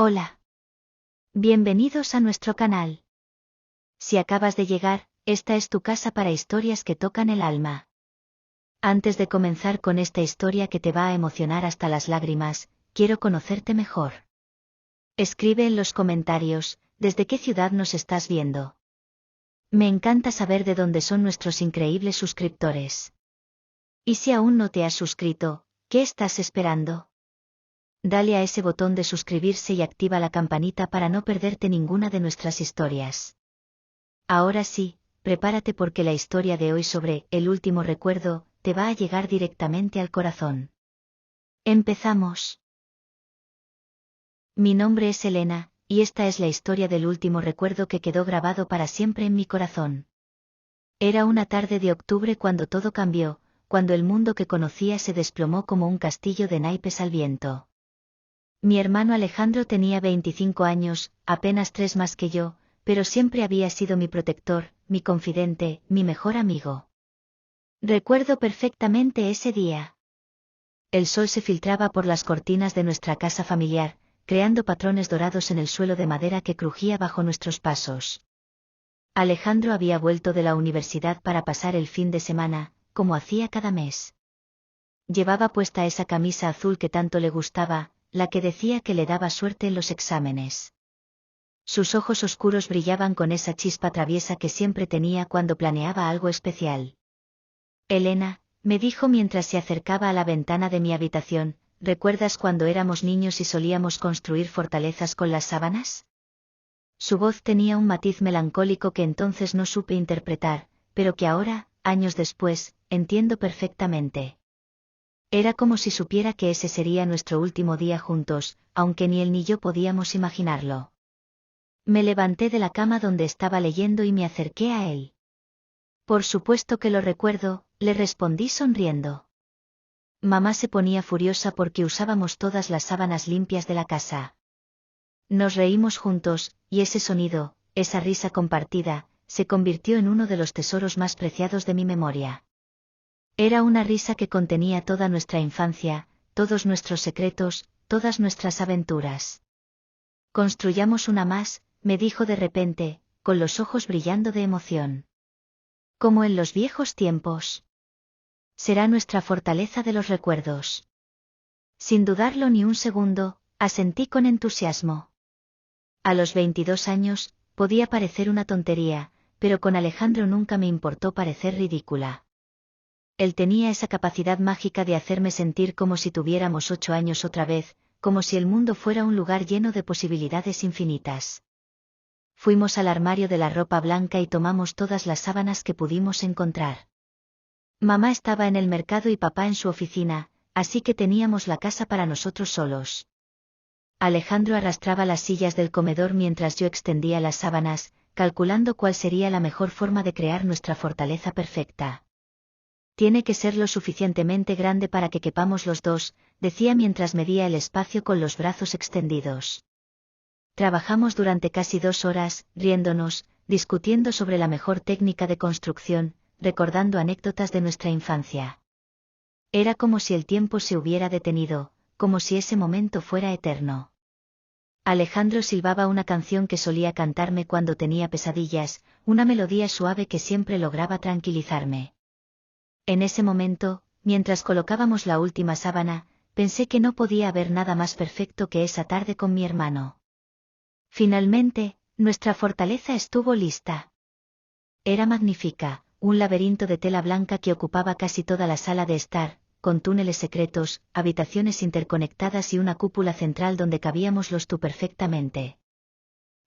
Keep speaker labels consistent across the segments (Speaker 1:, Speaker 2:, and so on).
Speaker 1: Hola. Bienvenidos a nuestro canal. Si acabas de llegar, esta es tu casa para historias que tocan el alma. Antes de comenzar con esta historia que te va a emocionar hasta las lágrimas, quiero conocerte mejor. Escribe en los comentarios, ¿desde qué ciudad nos estás viendo? Me encanta saber de dónde son nuestros increíbles suscriptores. Y si aún no te has suscrito, ¿qué estás esperando? Dale a ese botón de suscribirse y activa la campanita para no perderte ninguna de nuestras historias. Ahora sí, prepárate porque la historia de hoy sobre el último recuerdo te va a llegar directamente al corazón. Empezamos. Mi nombre es Elena, y esta es la historia del último recuerdo que quedó grabado para siempre en mi corazón. Era una tarde de octubre cuando todo cambió, cuando el mundo que conocía se desplomó como un castillo de naipes al viento. Mi hermano Alejandro tenía 25 años, apenas 3 más que yo, pero siempre había sido mi protector, mi confidente, mi mejor amigo. Recuerdo perfectamente ese día. El sol se filtraba por las cortinas de nuestra casa familiar, creando patrones dorados en el suelo de madera que crujía bajo nuestros pasos. Alejandro había vuelto de la universidad para pasar el fin de semana, como hacía cada mes. Llevaba puesta esa camisa azul que tanto le gustaba, la que decía que le daba suerte en los exámenes. Sus ojos oscuros brillaban con esa chispa traviesa que siempre tenía cuando planeaba algo especial. Elena, me dijo mientras se acercaba a la ventana de mi habitación, ¿recuerdas cuando éramos niños y solíamos construir fortalezas con las sábanas? Su voz tenía un matiz melancólico que entonces no supe interpretar, pero que ahora, años después, entiendo perfectamente. Era como si supiera que ese sería nuestro último día juntos, aunque ni él ni yo podíamos imaginarlo. Me levanté de la cama donde estaba leyendo y me acerqué a él. Por supuesto que lo recuerdo, le respondí sonriendo. Mamá se ponía furiosa porque usábamos todas las sábanas limpias de la casa. Nos reímos juntos, y ese sonido, esa risa compartida, se convirtió en uno de los tesoros más preciados de mi memoria. Era una risa que contenía toda nuestra infancia, todos nuestros secretos, todas nuestras aventuras. Construyamos una más, me dijo de repente, con los ojos brillando de emoción. Como en los viejos tiempos. Será nuestra fortaleza de los recuerdos. Sin dudarlo ni un segundo, asentí con entusiasmo. A los 22 años, podía parecer una tontería, pero con Alejandro nunca me importó parecer ridícula. Él tenía esa capacidad mágica de hacerme sentir como si tuviéramos 8 años otra vez, como si el mundo fuera un lugar lleno de posibilidades infinitas. Fuimos al armario de la ropa blanca y tomamos todas las sábanas que pudimos encontrar. Mamá estaba en el mercado y papá en su oficina, así que teníamos la casa para nosotros solos. Alejandro arrastraba las sillas del comedor mientras yo extendía las sábanas, calculando cuál sería la mejor forma de crear nuestra fortaleza perfecta. Tiene que ser lo suficientemente grande para que quepamos los dos, decía mientras medía el espacio con los brazos extendidos. Trabajamos durante casi 2 horas, riéndonos, discutiendo sobre la mejor técnica de construcción, recordando anécdotas de nuestra infancia. Era como si el tiempo se hubiera detenido, como si ese momento fuera eterno. Alejandro silbaba una canción que solía cantarme cuando tenía pesadillas, una melodía suave que siempre lograba tranquilizarme. En ese momento, mientras colocábamos la última sábana, pensé que no podía haber nada más perfecto que esa tarde con mi hermano. Finalmente, nuestra fortaleza estuvo lista. Era magnífica, un laberinto de tela blanca que ocupaba casi toda la sala de estar, con túneles secretos, habitaciones interconectadas y una cúpula central donde cabíamos los tú perfectamente.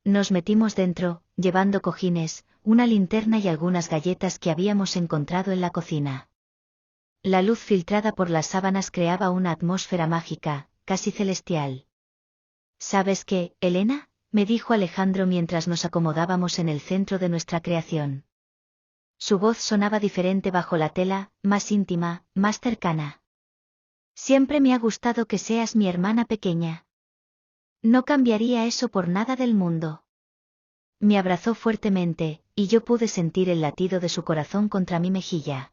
Speaker 1: Nos metimos dentro, llevando cojines, una linterna y algunas galletas que habíamos encontrado en la cocina. La luz filtrada por las sábanas creaba una atmósfera mágica, casi celestial. ¿Sabes qué, Elena?, me dijo Alejandro mientras nos acomodábamos en el centro de nuestra creación. Su voz sonaba diferente bajo la tela, más íntima, más cercana. Siempre me ha gustado que seas mi hermana pequeña. No cambiaría eso por nada del mundo. Me abrazó fuertemente, y yo pude sentir el latido de su corazón contra mi mejilla.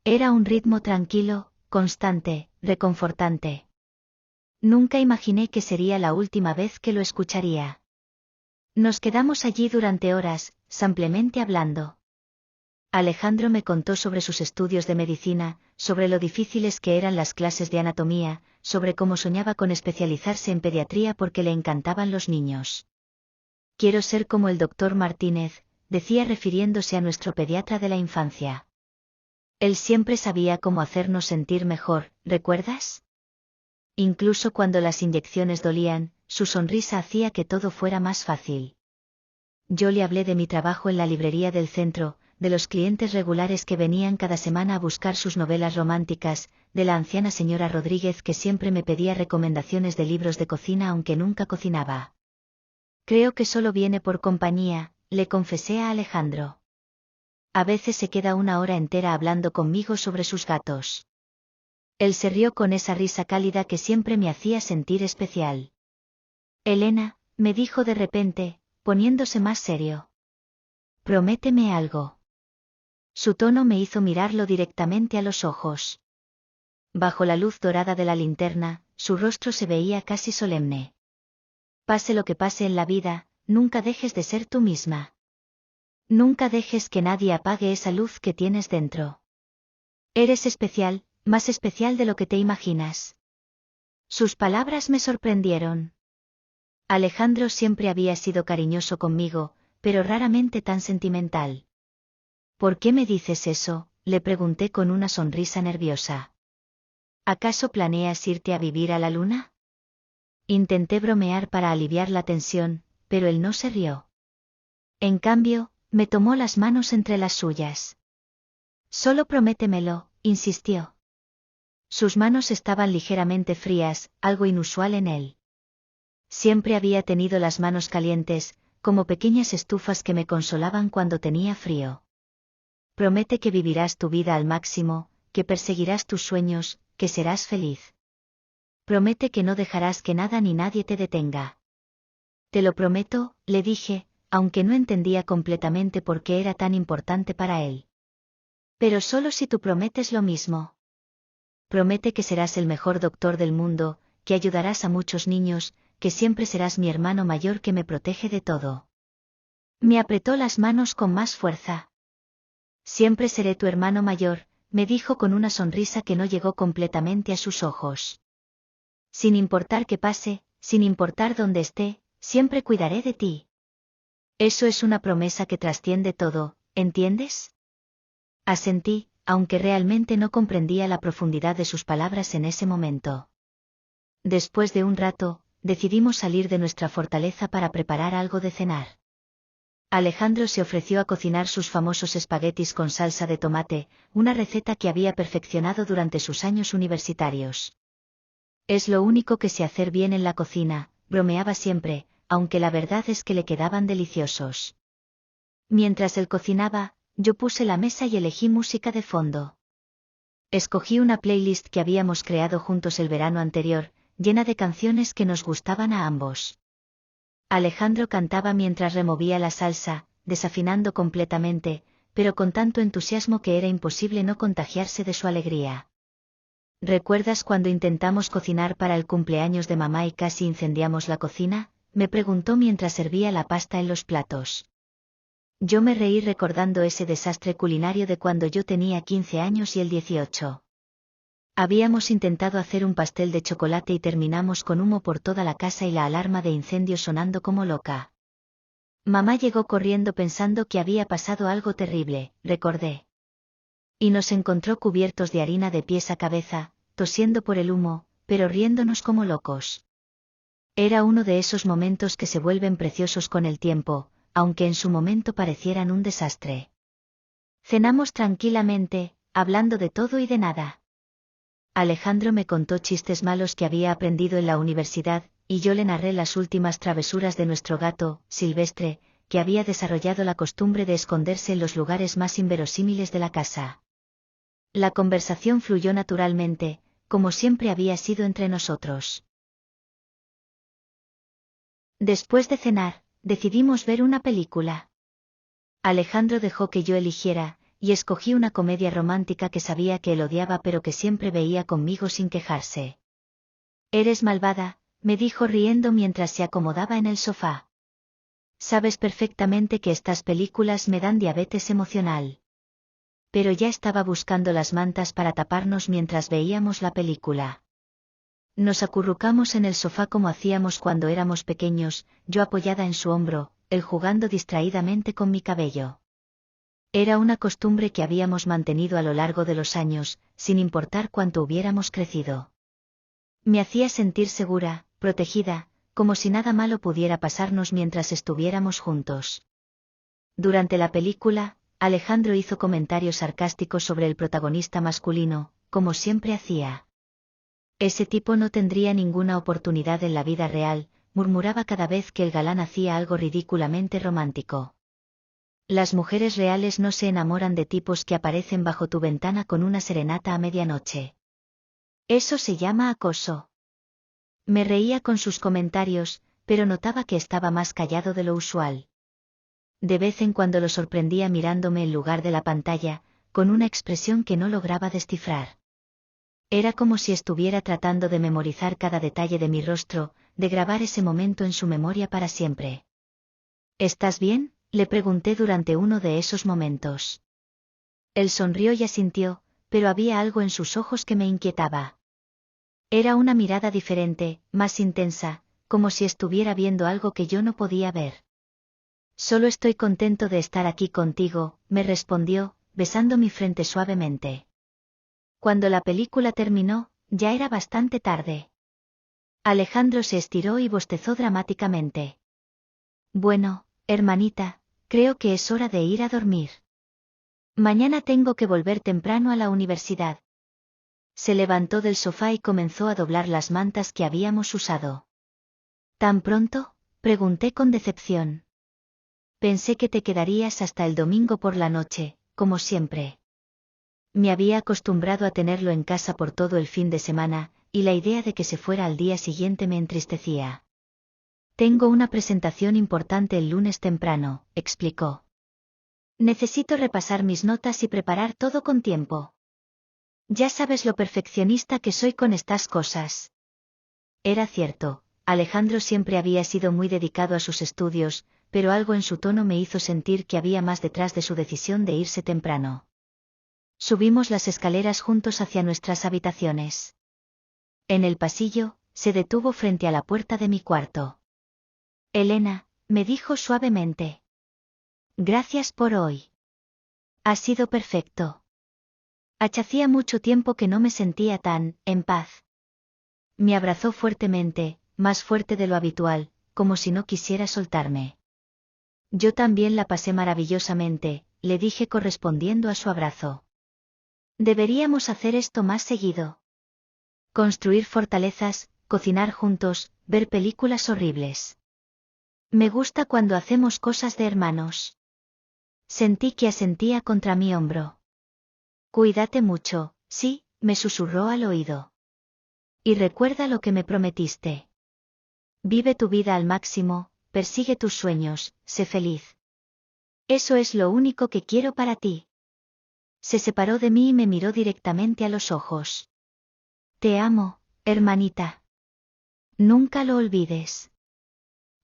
Speaker 1: Era un ritmo tranquilo, constante, reconfortante. Nunca imaginé que sería la última vez que lo escucharía. Nos quedamos allí durante horas, simplemente hablando. Alejandro me contó sobre sus estudios de medicina, sobre lo difíciles que eran las clases de anatomía, sobre cómo soñaba con especializarse en pediatría porque le encantaban los niños. Quiero ser como el doctor Martínez, decía refiriéndose a nuestro pediatra de la infancia. Él siempre sabía cómo hacernos sentir mejor, ¿recuerdas? Incluso cuando las inyecciones dolían, su sonrisa hacía que todo fuera más fácil. Yo le hablé de mi trabajo en la librería del centro, de los clientes regulares que venían cada semana a buscar sus novelas románticas, de la anciana señora Rodríguez que siempre me pedía recomendaciones de libros de cocina aunque nunca cocinaba. Creo que solo viene por compañía, le confesé a Alejandro. A veces se queda una hora entera hablando conmigo sobre sus gatos. Él se rió con esa risa cálida que siempre me hacía sentir especial. Elena, me dijo de repente, poniéndose más serio. Prométeme algo. Su tono me hizo mirarlo directamente a los ojos. Bajo la luz dorada de la linterna, su rostro se veía casi solemne. Pase lo que pase en la vida, nunca dejes de ser tú misma. Nunca dejes que nadie apague esa luz que tienes dentro. Eres especial, más especial de lo que te imaginas. Sus palabras me sorprendieron. Alejandro siempre había sido cariñoso conmigo, pero raramente tan sentimental. ¿Por qué me dices eso?, le pregunté con una sonrisa nerviosa. ¿Acaso planeas irte a vivir a la luna? Intenté bromear para aliviar la tensión, pero él no se rió. En cambio, me tomó las manos entre las suyas. Solo prométemelo, insistió. Sus manos estaban ligeramente frías, algo inusual en él. Siempre había tenido las manos calientes, como pequeñas estufas que me consolaban cuando tenía frío. Promete que vivirás tu vida al máximo, que perseguirás tus sueños, que serás feliz. Promete que no dejarás que nada ni nadie te detenga. Te lo prometo, le dije, aunque no entendía completamente por qué era tan importante para él. Pero solo si tú prometes lo mismo. Promete que serás el mejor doctor del mundo, que ayudarás a muchos niños, que siempre serás mi hermano mayor que me protege de todo. Me apretó las manos con más fuerza. Siempre seré tu hermano mayor, me dijo con una sonrisa que no llegó completamente a sus ojos. Sin importar qué pase, sin importar dónde esté, siempre cuidaré de ti. Eso es una promesa que trasciende todo, ¿entiendes? Asentí, aunque realmente no comprendía la profundidad de sus palabras en ese momento. Después de un rato, decidimos salir de nuestra fortaleza para preparar algo de cenar. Alejandro se ofreció a cocinar sus famosos espaguetis con salsa de tomate, una receta que había perfeccionado durante sus años universitarios. Es lo único que sé hacer bien en la cocina, bromeaba siempre, aunque la verdad es que le quedaban deliciosos. Mientras él cocinaba, yo puse la mesa y elegí música de fondo. Escogí una playlist que habíamos creado juntos el verano anterior, llena de canciones que nos gustaban a ambos. Alejandro cantaba mientras removía la salsa, desafinando completamente, pero con tanto entusiasmo que era imposible no contagiarse de su alegría. ¿Recuerdas cuando intentamos cocinar para el cumpleaños de mamá y casi incendiamos la cocina?, me preguntó mientras servía la pasta en los platos. Yo me reí recordando ese desastre culinario de cuando yo tenía 15 años y él 18. Habíamos intentado hacer un pastel de chocolate y terminamos con humo por toda la casa y la alarma de incendio sonando como loca. Mamá llegó corriendo pensando que había pasado algo terrible, recordé. Y nos encontró cubiertos de harina de pies a cabeza, tosiendo por el humo, pero riéndonos como locos. Era uno de esos momentos que se vuelven preciosos con el tiempo, aunque en su momento parecieran un desastre. Cenamos tranquilamente, hablando de todo y de nada. Alejandro me contó chistes malos que había aprendido en la universidad, y yo le narré las últimas travesuras de nuestro gato, Silvestre, que había desarrollado la costumbre de esconderse en los lugares más inverosímiles de la casa. La conversación fluyó naturalmente, como siempre había sido entre nosotros. Después de cenar, decidimos ver una película. Alejandro dejó que yo eligiera, y escogí una comedia romántica que sabía que él odiaba pero que siempre veía conmigo sin quejarse. Eres malvada, me dijo riendo mientras se acomodaba en el sofá. Sabes perfectamente que estas películas me dan diabetes emocional. Pero ya estaba buscando las mantas para taparnos mientras veíamos la película. Nos acurrucamos en el sofá como hacíamos cuando éramos pequeños, yo apoyada en su hombro, él jugando distraídamente con mi cabello. Era una costumbre que habíamos mantenido a lo largo de los años, sin importar cuánto hubiéramos crecido. Me hacía sentir segura, protegida, como si nada malo pudiera pasarnos mientras estuviéramos juntos. Durante la película, Alejandro hizo comentarios sarcásticos sobre el protagonista masculino, como siempre hacía. Ese tipo no tendría ninguna oportunidad en la vida real, murmuraba cada vez que el galán hacía algo ridículamente romántico. Las mujeres reales no se enamoran de tipos que aparecen bajo tu ventana con una serenata a medianoche. Eso se llama acoso. Me reía con sus comentarios, pero notaba que estaba más callado de lo usual. De vez en cuando lo sorprendía mirándome en lugar de la pantalla, con una expresión que no lograba descifrar. Era como si estuviera tratando de memorizar cada detalle de mi rostro, de grabar ese momento en su memoria para siempre. ¿Estás bien?, le pregunté durante uno de esos momentos. Él sonrió y asintió, pero había algo en sus ojos que me inquietaba. Era una mirada diferente, más intensa, como si estuviera viendo algo que yo no podía ver. Solo estoy contento de estar aquí contigo, me respondió, besando mi frente suavemente. Cuando la película terminó, ya era bastante tarde. Alejandro se estiró y bostezó dramáticamente. Bueno, hermanita, creo que es hora de ir a dormir. Mañana tengo que volver temprano a la universidad. Se levantó del sofá y comenzó a doblar las mantas que habíamos usado. ¿Tan pronto?, pregunté con decepción. Pensé que te quedarías hasta el domingo por la noche, como siempre. Me había acostumbrado a tenerlo en casa por todo el fin de semana, y la idea de que se fuera al día siguiente me entristecía. Tengo una presentación importante el lunes temprano, explicó. Necesito repasar mis notas y preparar todo con tiempo. Ya sabes lo perfeccionista que soy con estas cosas. Era cierto, Alejandro siempre había sido muy dedicado a sus estudios, pero algo en su tono me hizo sentir que había más detrás de su decisión de irse temprano. Subimos las escaleras juntos hacia nuestras habitaciones. En el pasillo, se detuvo frente a la puerta de mi cuarto. Elena, me dijo suavemente. Gracias por hoy. Ha sido perfecto. Hacía mucho tiempo que no me sentía tan en paz. Me abrazó fuertemente, más fuerte de lo habitual, como si no quisiera soltarme. Yo también la pasé maravillosamente, le dije correspondiendo a su abrazo. Deberíamos hacer esto más seguido. Construir fortalezas, cocinar juntos, ver películas horribles. Me gusta cuando hacemos cosas de hermanos. Sentí que asentía contra mi hombro. Cuídate mucho, sí, me susurró al oído. Y recuerda lo que me prometiste. Vive tu vida al máximo, persigue tus sueños, sé feliz. Eso es lo único que quiero para ti. Se separó de mí y me miró directamente a los ojos. Te amo, hermanita. Nunca lo olvides.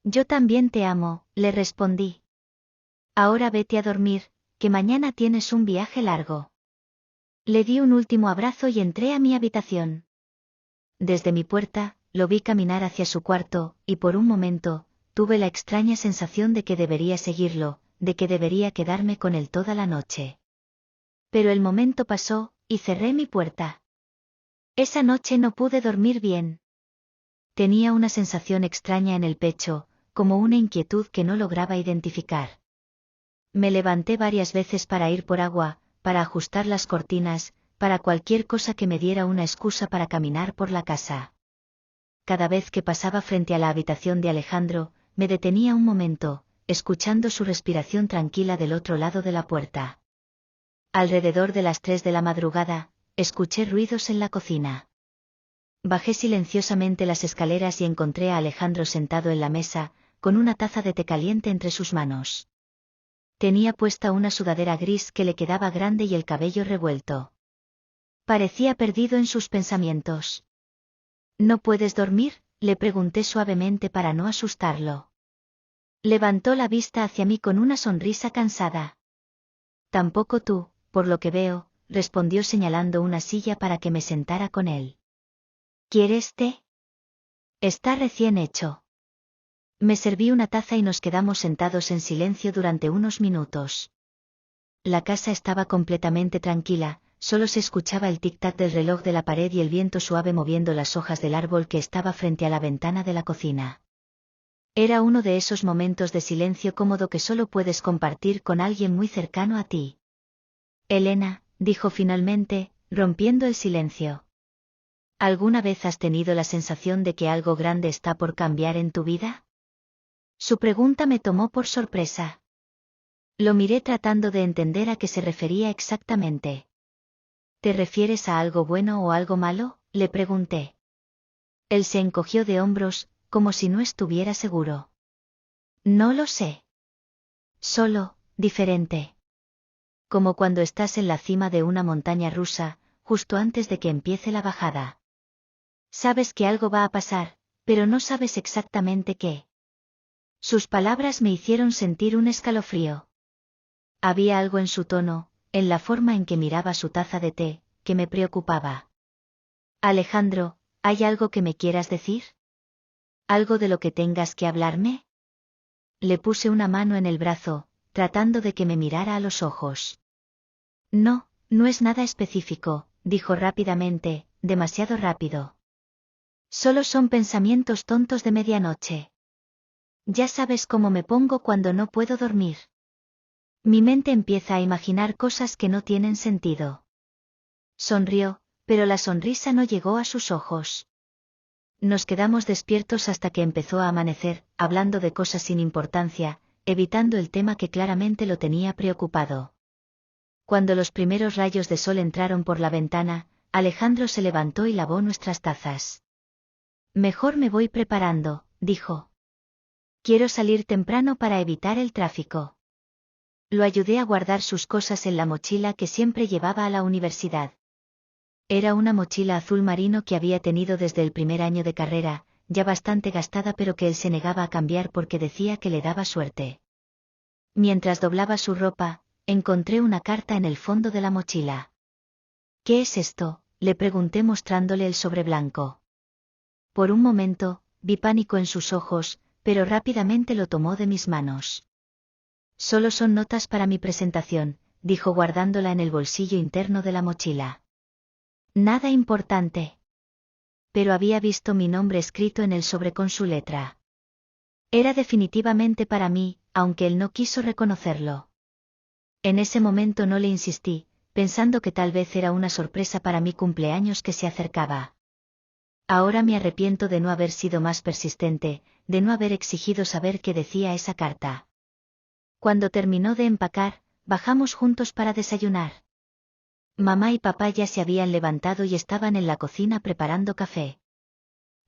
Speaker 1: Yo también te amo, le respondí. Ahora vete a dormir, que mañana tienes un viaje largo. Le di un último abrazo y entré a mi habitación. Desde mi puerta, lo vi caminar hacia su cuarto, y por un momento, tuve la extraña sensación de que debería seguirlo, de que debería quedarme con él toda la noche. Pero el momento pasó, y cerré mi puerta. Esa noche no pude dormir bien. Tenía una sensación extraña en el pecho, como una inquietud que no lograba identificar. Me levanté varias veces para ir por agua, para ajustar las cortinas, para cualquier cosa que me diera una excusa para caminar por la casa. Cada vez que pasaba frente a la habitación de Alejandro, me detenía un momento, escuchando su respiración tranquila del otro lado de la puerta. Alrededor de las 3 de la madrugada, escuché ruidos en la cocina. Bajé silenciosamente las escaleras y encontré a Alejandro sentado en la mesa, con una taza de té caliente entre sus manos. Tenía puesta una sudadera gris que le quedaba grande y el cabello revuelto. Parecía perdido en sus pensamientos. ¿No puedes dormir?, le pregunté suavemente para no asustarlo. Levantó la vista hacia mí con una sonrisa cansada. Tampoco tú, por lo que veo, respondió señalando una silla para que me sentara con él. ¿Quieres té? Está recién hecho. Me serví una taza y nos quedamos sentados en silencio durante unos minutos. La casa estaba completamente tranquila, solo se escuchaba el tic-tac del reloj de la pared y el viento suave moviendo las hojas del árbol que estaba frente a la ventana de la cocina. Era uno de esos momentos de silencio cómodo que solo puedes compartir con alguien muy cercano a ti. Elena, dijo finalmente, rompiendo el silencio. ¿Alguna vez has tenido la sensación de que algo grande está por cambiar en tu vida? Su pregunta me tomó por sorpresa. Lo miré tratando de entender a qué se refería exactamente. ¿Te refieres a algo bueno o algo malo?, le pregunté. Él se encogió de hombros, como si no estuviera seguro. No lo sé. Solo, diferente. Como cuando estás en la cima de una montaña rusa, justo antes de que empiece la bajada. Sabes que algo va a pasar, pero no sabes exactamente qué. Sus palabras me hicieron sentir un escalofrío. Había algo en su tono, en la forma en que miraba su taza de té, que me preocupaba. Alejandro, ¿hay algo que me quieras decir? ¿Algo de lo que tengas que hablarme? Le puse una mano en el brazo, tratando de que me mirara a los ojos. No, no es nada específico, dijo rápidamente, demasiado rápido. Solo son pensamientos tontos de medianoche. Ya sabes cómo me pongo cuando no puedo dormir. Mi mente empieza a imaginar cosas que no tienen sentido. Sonrió, pero la sonrisa no llegó a sus ojos. Nos quedamos despiertos hasta que empezó a amanecer, hablando de cosas sin importancia, evitando el tema que claramente lo tenía preocupado. Cuando los primeros rayos de sol entraron por la ventana, Alejandro se levantó y lavó nuestras tazas. Mejor me voy preparando, dijo. Quiero salir temprano para evitar el tráfico. Lo ayudé a guardar sus cosas en la mochila que siempre llevaba a la universidad. Era una mochila azul marino que había tenido desde el primer año de carrera, ya bastante gastada pero que él se negaba a cambiar porque decía que le daba suerte. Mientras doblaba su ropa, encontré una carta en el fondo de la mochila. ¿Qué es esto?, le pregunté mostrándole el sobre blanco. Por un momento, vi pánico en sus ojos, pero rápidamente lo tomó de mis manos. Solo son notas para mi presentación, dijo guardándola en el bolsillo interno de la mochila. Nada importante. Pero había visto mi nombre escrito en el sobre con su letra. Era definitivamente para mí, aunque él no quiso reconocerlo. En ese momento no le insistí, pensando que tal vez era una sorpresa para mi cumpleaños que se acercaba. Ahora me arrepiento de no haber sido más persistente, de no haber exigido saber qué decía esa carta. Cuando terminó de empacar, bajamos juntos para desayunar. Mamá y papá ya se habían levantado y estaban en la cocina preparando café.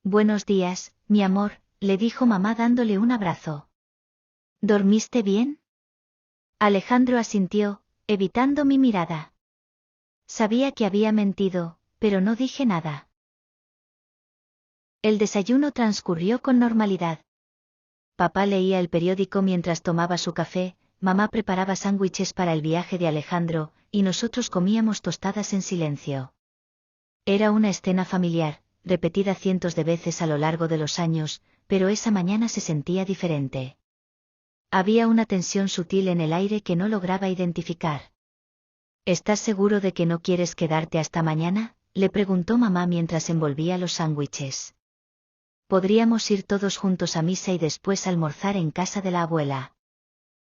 Speaker 1: Buenos días, mi amor, le dijo mamá dándole un abrazo. ¿Dormiste bien? Alejandro asintió, evitando mi mirada. Sabía que había mentido, pero no dije nada. El desayuno transcurrió con normalidad. Papá leía el periódico mientras tomaba su café, mamá preparaba sándwiches para el viaje de Alejandro, y nosotros comíamos tostadas en silencio. Era una escena familiar, repetida cientos de veces a lo largo de los años, pero esa mañana se sentía diferente. Había una tensión sutil en el aire que no lograba identificar. ¿Estás seguro de que no quieres quedarte hasta mañana?, le preguntó mamá mientras envolvía los sándwiches. Podríamos ir todos juntos a misa y después almorzar en casa de la abuela.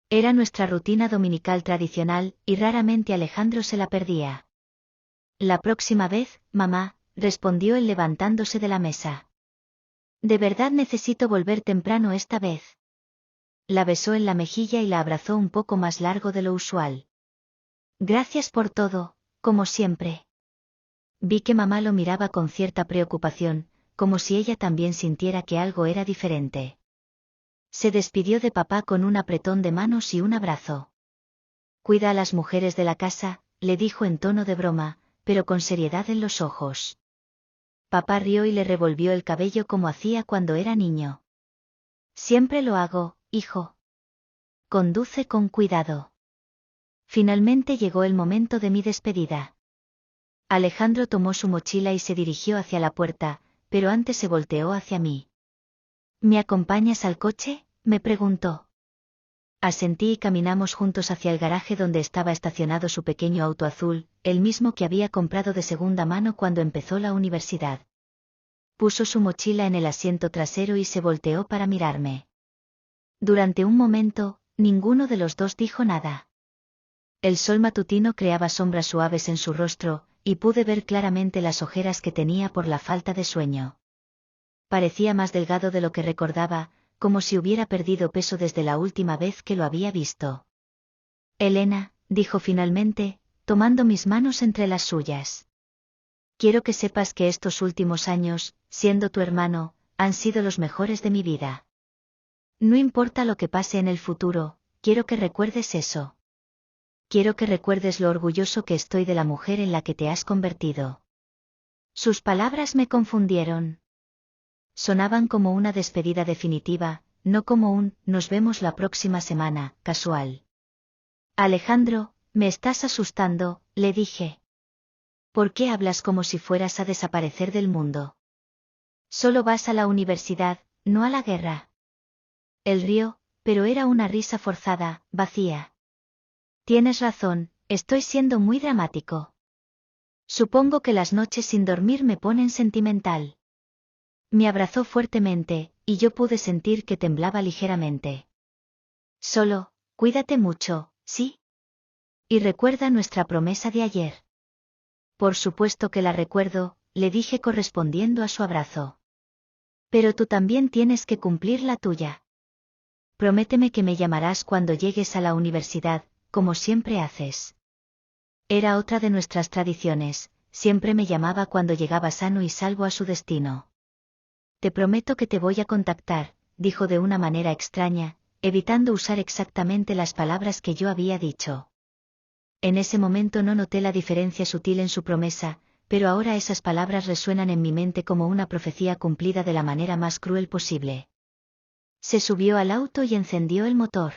Speaker 1: Era nuestra rutina dominical tradicional, y raramente Alejandro se la perdía. La próxima vez, mamá, respondió él levantándose de la mesa. De verdad necesito volver temprano esta vez. La besó en la mejilla y la abrazó un poco más largo de lo usual. Gracias por todo, como siempre. Vi que mamá lo miraba con cierta preocupación, como si ella también sintiera que algo era diferente. Se despidió de papá con un apretón de manos y un abrazo. Cuida a las mujeres de la casa, le dijo en tono de broma, pero con seriedad en los ojos. Papá rió y le revolvió el cabello como hacía cuando era niño. Siempre lo hago, hijo. Conduce con cuidado. Finalmente llegó el momento de mi despedida. Alejandro tomó su mochila y se dirigió hacia la puerta, pero antes se volteó hacia mí. ¿Me acompañas al coche?, me preguntó. Asentí y caminamos juntos hacia el garaje donde estaba estacionado su pequeño auto azul, el mismo que había comprado de segunda mano cuando empezó la universidad. Puso su mochila en el asiento trasero y se volteó para mirarme. Durante un momento, ninguno de los dos dijo nada. El sol matutino creaba sombras suaves en su rostro, y pude ver claramente las ojeras que tenía por la falta de sueño. Parecía más delgado de lo que recordaba, como si hubiera perdido peso desde la última vez que lo había visto. Elena, dijo finalmente, tomando mis manos entre las suyas. Quiero que sepas que estos últimos años, siendo tu hermano, han sido los mejores de mi vida. No importa lo que pase en el futuro, quiero que recuerdes eso. Quiero que recuerdes lo orgulloso que estoy de la mujer en la que te has convertido. Sus palabras me confundieron. Sonaban como una despedida definitiva, no como un «nos vemos la próxima semana», casual. Alejandro, me estás asustando, le dije. ¿Por qué hablas como si fueras a desaparecer del mundo? Solo vas a la universidad, no a la guerra. Él rió, pero era una risa forzada, vacía. Tienes razón, estoy siendo muy dramático. Supongo que las noches sin dormir me ponen sentimental. Me abrazó fuertemente, y yo pude sentir que temblaba ligeramente. Solo, cuídate mucho, ¿sí? Y recuerda nuestra promesa de ayer. Por supuesto que la recuerdo, le dije correspondiendo a su abrazo. Pero tú también tienes que cumplir la tuya. Prométeme que me llamarás cuando llegues a la universidad, como siempre haces. Era otra de nuestras tradiciones, siempre me llamaba cuando llegaba sano y salvo a su destino. Te prometo que te voy a contactar, dijo de una manera extraña, evitando usar exactamente las palabras que yo había dicho. En ese momento no noté la diferencia sutil en su promesa, pero ahora esas palabras resuenan en mi mente como una profecía cumplida de la manera más cruel posible. Se subió al auto y encendió el motor.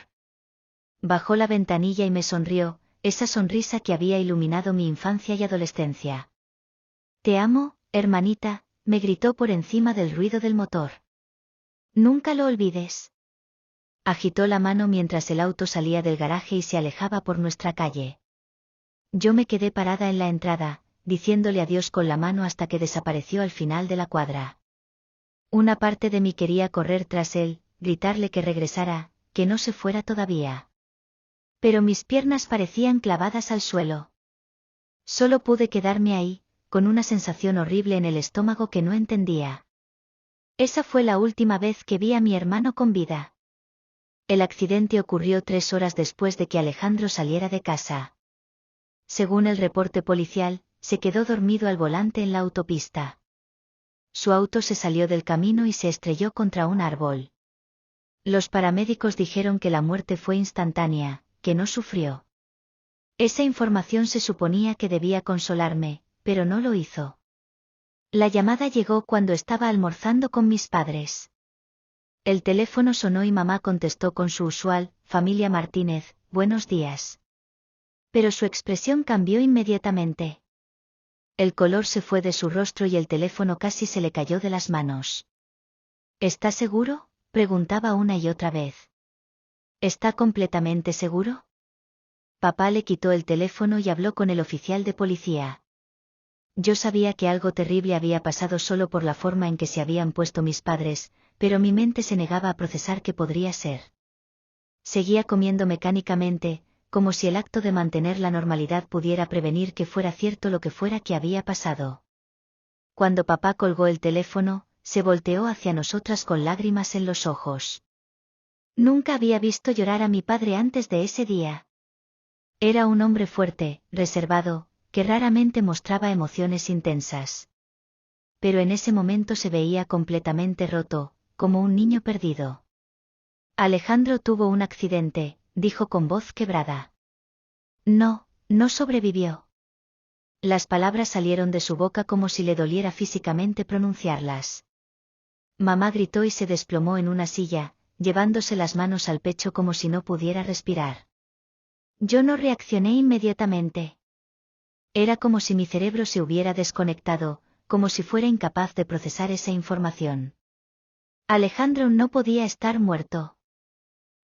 Speaker 1: Bajó la ventanilla y me sonrió, esa sonrisa que había iluminado mi infancia y adolescencia. Te amo, hermanita, me gritó por encima del ruido del motor. Nunca lo olvides. Agitó la mano mientras el auto salía del garaje y se alejaba por nuestra calle. Yo me quedé parada en la entrada, diciéndole adiós con la mano hasta que desapareció al final de la cuadra. Una parte de mí quería correr tras él, gritarle que regresara, que no se fuera todavía. Pero mis piernas parecían clavadas al suelo. Solo pude quedarme ahí, con una sensación horrible en el estómago que no entendía. Esa fue la última vez que vi a mi hermano con vida. El accidente ocurrió 3 horas después de que Alejandro saliera de casa. Según el reporte policial, se quedó dormido al volante en la autopista. Su auto se salió del camino y se estrelló contra un árbol. Los paramédicos dijeron que la muerte fue instantánea, que no sufrió. Esa información se suponía que debía consolarme, pero no lo hizo. La llamada llegó cuando estaba almorzando con mis padres. El teléfono sonó y mamá contestó con su usual, familia Martínez, buenos días. Pero su expresión cambió inmediatamente. El color se fue de su rostro y el teléfono casi se le cayó de las manos. ¿Está seguro?, preguntaba una y otra vez. ¿Está completamente seguro? Papá le quitó el teléfono y habló con el oficial de policía. Yo sabía que algo terrible había pasado solo por la forma en que se habían puesto mis padres, pero mi mente se negaba a procesar qué podría ser. Seguía comiendo mecánicamente, como si el acto de mantener la normalidad pudiera prevenir que fuera cierto lo que fuera que había pasado. Cuando papá colgó el teléfono, se volteó hacia nosotras con lágrimas en los ojos. Nunca había visto llorar a mi padre antes de ese día. Era un hombre fuerte, reservado, que raramente mostraba emociones intensas. Pero en ese momento se veía completamente roto, como un niño perdido. Alejandro tuvo un accidente, dijo con voz quebrada. No, no sobrevivió. Las palabras salieron de su boca como si le doliera físicamente pronunciarlas. Mamá gritó y se desplomó en una silla, llevándose las manos al pecho como si no pudiera respirar. Yo no reaccioné inmediatamente. Era como si mi cerebro se hubiera desconectado, como si fuera incapaz de procesar esa información. Alejandro no podía estar muerto.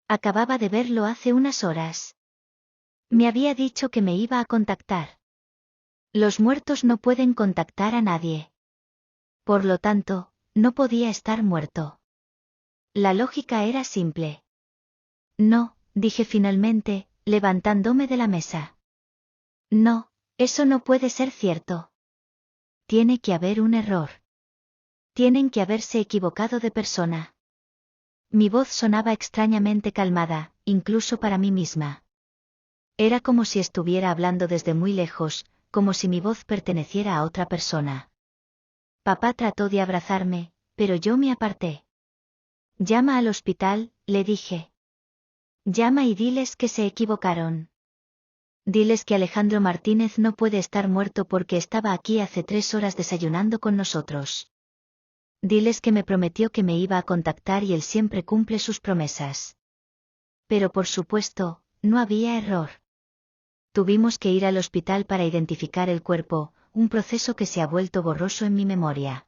Speaker 1: Acababa de verlo hace unas horas. Me había dicho que me iba a contactar. Los muertos no pueden contactar a nadie. Por lo tanto, no podía estar muerto. La lógica era simple. No, dije finalmente, levantándome de la mesa. No, eso no puede ser cierto. Tiene que haber un error. Tienen que haberse equivocado de persona. Mi voz sonaba extrañamente calmada, incluso para mí misma. Era como si estuviera hablando desde muy lejos, como si mi voz perteneciera a otra persona. Papá trató de abrazarme, pero yo me aparté. Llama al hospital, le dije. Llama y diles que se equivocaron. Diles que Alejandro Martínez no puede estar muerto porque estaba aquí hace 3 horas desayunando con nosotros. Diles que me prometió que me iba a contactar y él siempre cumple sus promesas. Pero por supuesto, no había error. Tuvimos que ir al hospital para identificar el cuerpo, un proceso que se ha vuelto borroso en mi memoria.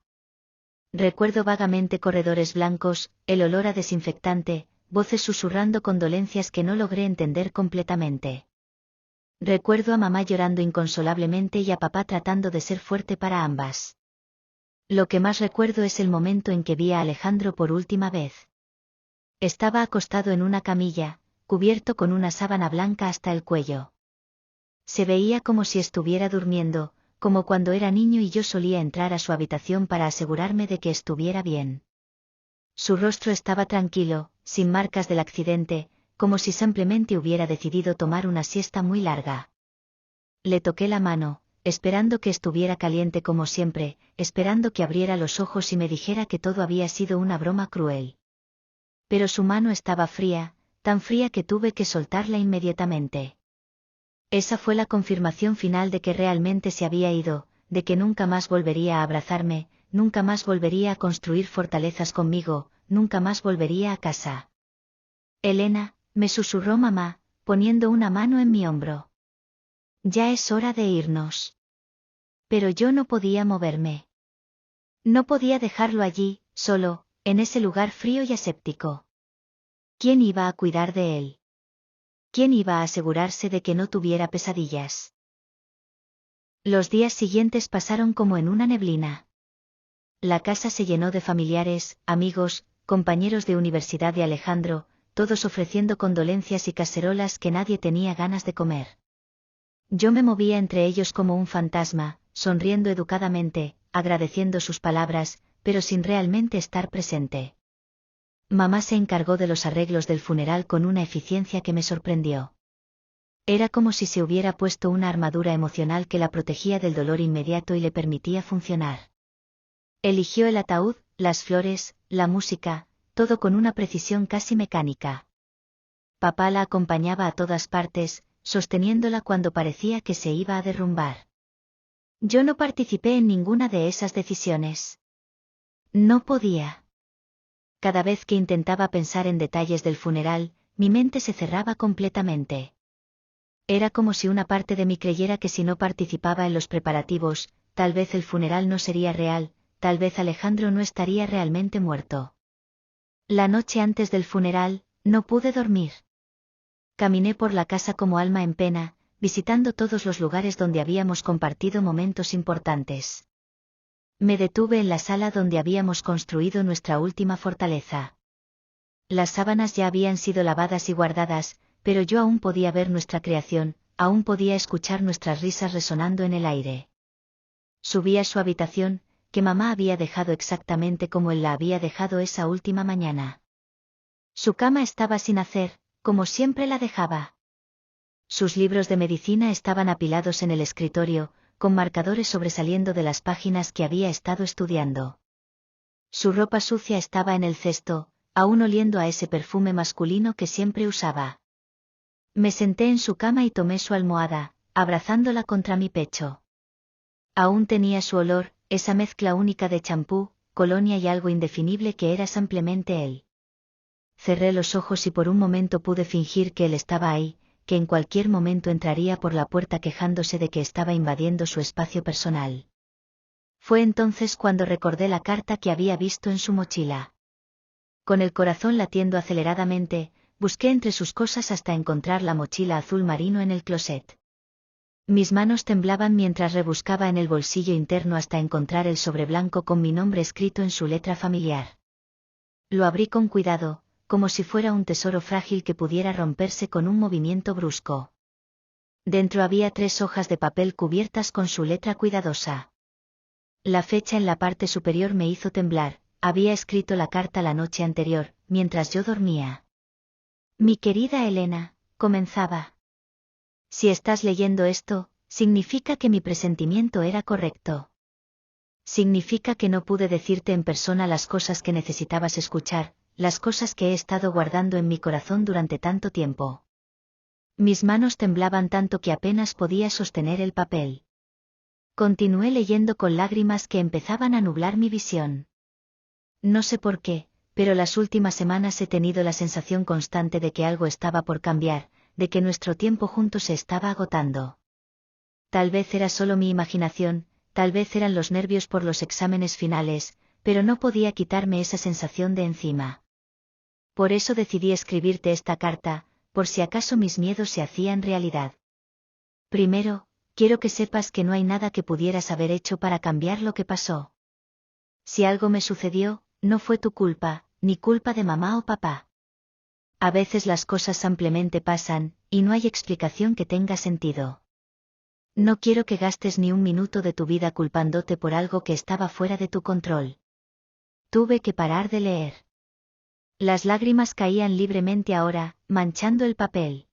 Speaker 1: Recuerdo vagamente corredores blancos, el olor a desinfectante, voces susurrando condolencias que no logré entender completamente. Recuerdo a mamá llorando inconsolablemente y a papá tratando de ser fuerte para ambas. Lo que más recuerdo es el momento en que vi a Alejandro por última vez. Estaba acostado en una camilla, cubierto con una sábana blanca hasta el cuello. Se veía como si estuviera durmiendo, como cuando era niño y yo solía entrar a su habitación para asegurarme de que estuviera bien. Su rostro estaba tranquilo, sin marcas del accidente, como si simplemente hubiera decidido tomar una siesta muy larga. Le toqué la mano, esperando que estuviera caliente como siempre, esperando que abriera los ojos y me dijera que todo había sido una broma cruel. Pero su mano estaba fría, tan fría que tuve que soltarla inmediatamente. Esa fue la confirmación final de que realmente se había ido, de que nunca más volvería a abrazarme, nunca más volvería a construir fortalezas conmigo, nunca más volvería a casa. Elena, me susurró mamá, poniendo una mano en mi hombro. Ya es hora de irnos. Pero yo no podía moverme. No podía dejarlo allí, solo, en ese lugar frío y aséptico. ¿Quién iba a cuidar de él? ¿Quién iba a asegurarse de que no tuviera pesadillas? Los días siguientes pasaron como en una neblina. La casa se llenó de familiares, amigos, compañeros de universidad de Alejandro, todos ofreciendo condolencias y cacerolas que nadie tenía ganas de comer. Yo me movía entre ellos como un fantasma, sonriendo educadamente, agradeciendo sus palabras, pero sin realmente estar presente. Mamá se encargó de los arreglos del funeral con una eficiencia que me sorprendió. Era como si se hubiera puesto una armadura emocional que la protegía del dolor inmediato y le permitía funcionar. Eligió el ataúd, las flores, la música, todo con una precisión casi mecánica. Papá la acompañaba a todas partes, sosteniéndola cuando parecía que se iba a derrumbar. Yo no participé en ninguna de esas decisiones. No podía. Cada vez que intentaba pensar en detalles del funeral, mi mente se cerraba completamente. Era como si una parte de mí creyera que si no participaba en los preparativos, tal vez el funeral no sería real, tal vez Alejandro no estaría realmente muerto. La noche antes del funeral, no pude dormir. Caminé por la casa como alma en pena, visitando todos los lugares donde habíamos compartido momentos importantes. Me detuve en la sala donde habíamos construido nuestra última fortaleza. Las sábanas ya habían sido lavadas y guardadas, pero yo aún podía ver nuestra creación, aún podía escuchar nuestras risas resonando en el aire. Subí a su habitación, que mamá había dejado exactamente como él la había dejado esa última mañana. Su cama estaba sin hacer, como siempre la dejaba. Sus libros de medicina estaban apilados en el escritorio, con marcadores sobresaliendo de las páginas que había estado estudiando. Su ropa sucia estaba en el cesto, aún oliendo a ese perfume masculino que siempre usaba. Me senté en su cama y tomé su almohada, abrazándola contra mi pecho. Aún tenía su olor, esa mezcla única de champú, colonia y algo indefinible que era simplemente él. Cerré los ojos y por un momento pude fingir que él estaba ahí, que en cualquier momento entraría por la puerta quejándose de que estaba invadiendo su espacio personal. Fue entonces cuando recordé la carta que había visto en su mochila. Con el corazón latiendo aceleradamente, busqué entre sus cosas hasta encontrar la mochila azul marino en el closet. Mis manos temblaban mientras rebuscaba en el bolsillo interno hasta encontrar el sobre blanco con mi nombre escrito en su letra familiar. Lo abrí con cuidado, como si fuera un tesoro frágil que pudiera romperse con un movimiento brusco. Dentro había 3 hojas de papel cubiertas con su letra cuidadosa. La fecha en la parte superior me hizo temblar. Había escrito la carta la noche anterior, mientras yo dormía. Mi querida Elena, comenzaba. Si estás leyendo esto, significa que mi presentimiento era correcto. Significa que no pude decirte en persona las cosas que necesitabas escuchar, las cosas que he estado guardando en mi corazón durante tanto tiempo. Mis manos temblaban tanto que apenas podía sostener el papel. Continué leyendo con lágrimas que empezaban a nublar mi visión. No sé por qué, pero las últimas semanas he tenido la sensación constante de que algo estaba por cambiar, de que nuestro tiempo juntos se estaba agotando. Tal vez era solo mi imaginación, tal vez eran los nervios por los exámenes finales, pero no podía quitarme esa sensación de encima. Por eso decidí escribirte esta carta, por si acaso mis miedos se hacían realidad. Primero, quiero que sepas que no hay nada que pudieras haber hecho para cambiar lo que pasó. Si algo me sucedió, no fue tu culpa, ni culpa de mamá o papá. A veces las cosas simplemente pasan, y no hay explicación que tenga sentido. No quiero que gastes ni un minuto de tu vida culpándote por algo que estaba fuera de tu control. Tuve que parar de leer. Las lágrimas caían libremente ahora, manchando el papel.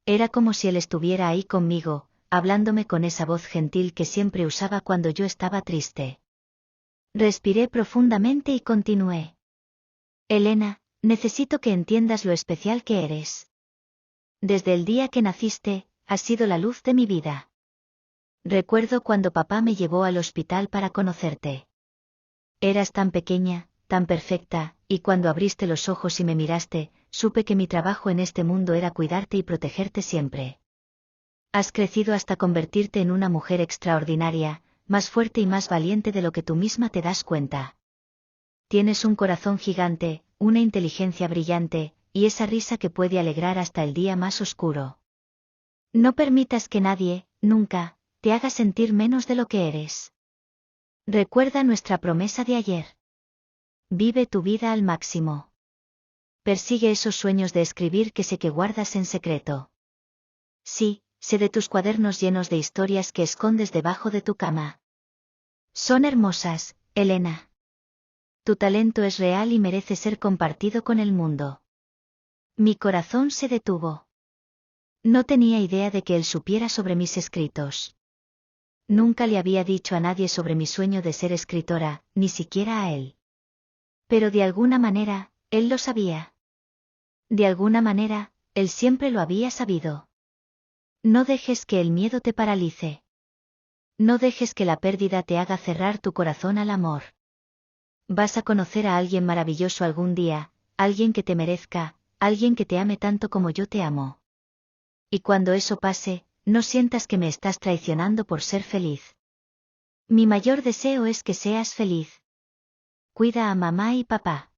Speaker 1: Era como si él estuviera ahí conmigo, hablándome con esa voz gentil que siempre usaba cuando yo estaba triste. Respiré profundamente y continué. Elena, necesito que entiendas lo especial que eres. Desde el día que naciste, has sido la luz de mi vida. Recuerdo cuando papá me llevó al hospital para conocerte. Eras tan pequeña, tan perfecta, y cuando abriste los ojos y me miraste, supe que mi trabajo en este mundo era cuidarte y protegerte siempre. Has crecido hasta convertirte en una mujer extraordinaria, más fuerte y más valiente de lo que tú misma te das cuenta. Tienes un corazón gigante, una inteligencia brillante, y esa risa que puede alegrar hasta el día más oscuro. No permitas que nadie, nunca, te haga sentir menos de lo que eres. Recuerda nuestra promesa de ayer. Vive tu vida al máximo. Persigue esos sueños de escribir que sé que guardas en secreto. Sí, sé de tus cuadernos llenos de historias que escondes debajo de tu cama. Son hermosas, Elena. Tu talento es real y merece ser compartido con el mundo. Mi corazón se detuvo. No tenía idea de que él supiera sobre mis escritos. Nunca le había dicho a nadie sobre mi sueño de ser escritora, ni siquiera a él. Pero de alguna manera, él lo sabía. De alguna manera, él siempre lo había sabido. No dejes que el miedo te paralice. No dejes que la pérdida te haga cerrar tu corazón al amor. Vas a conocer a alguien maravilloso algún día, alguien que te merezca, alguien que te ame tanto como yo te amo. Y cuando eso pase, no sientas que me estás traicionando por ser feliz. Mi mayor deseo es que seas feliz. Cuida a mamá y papá.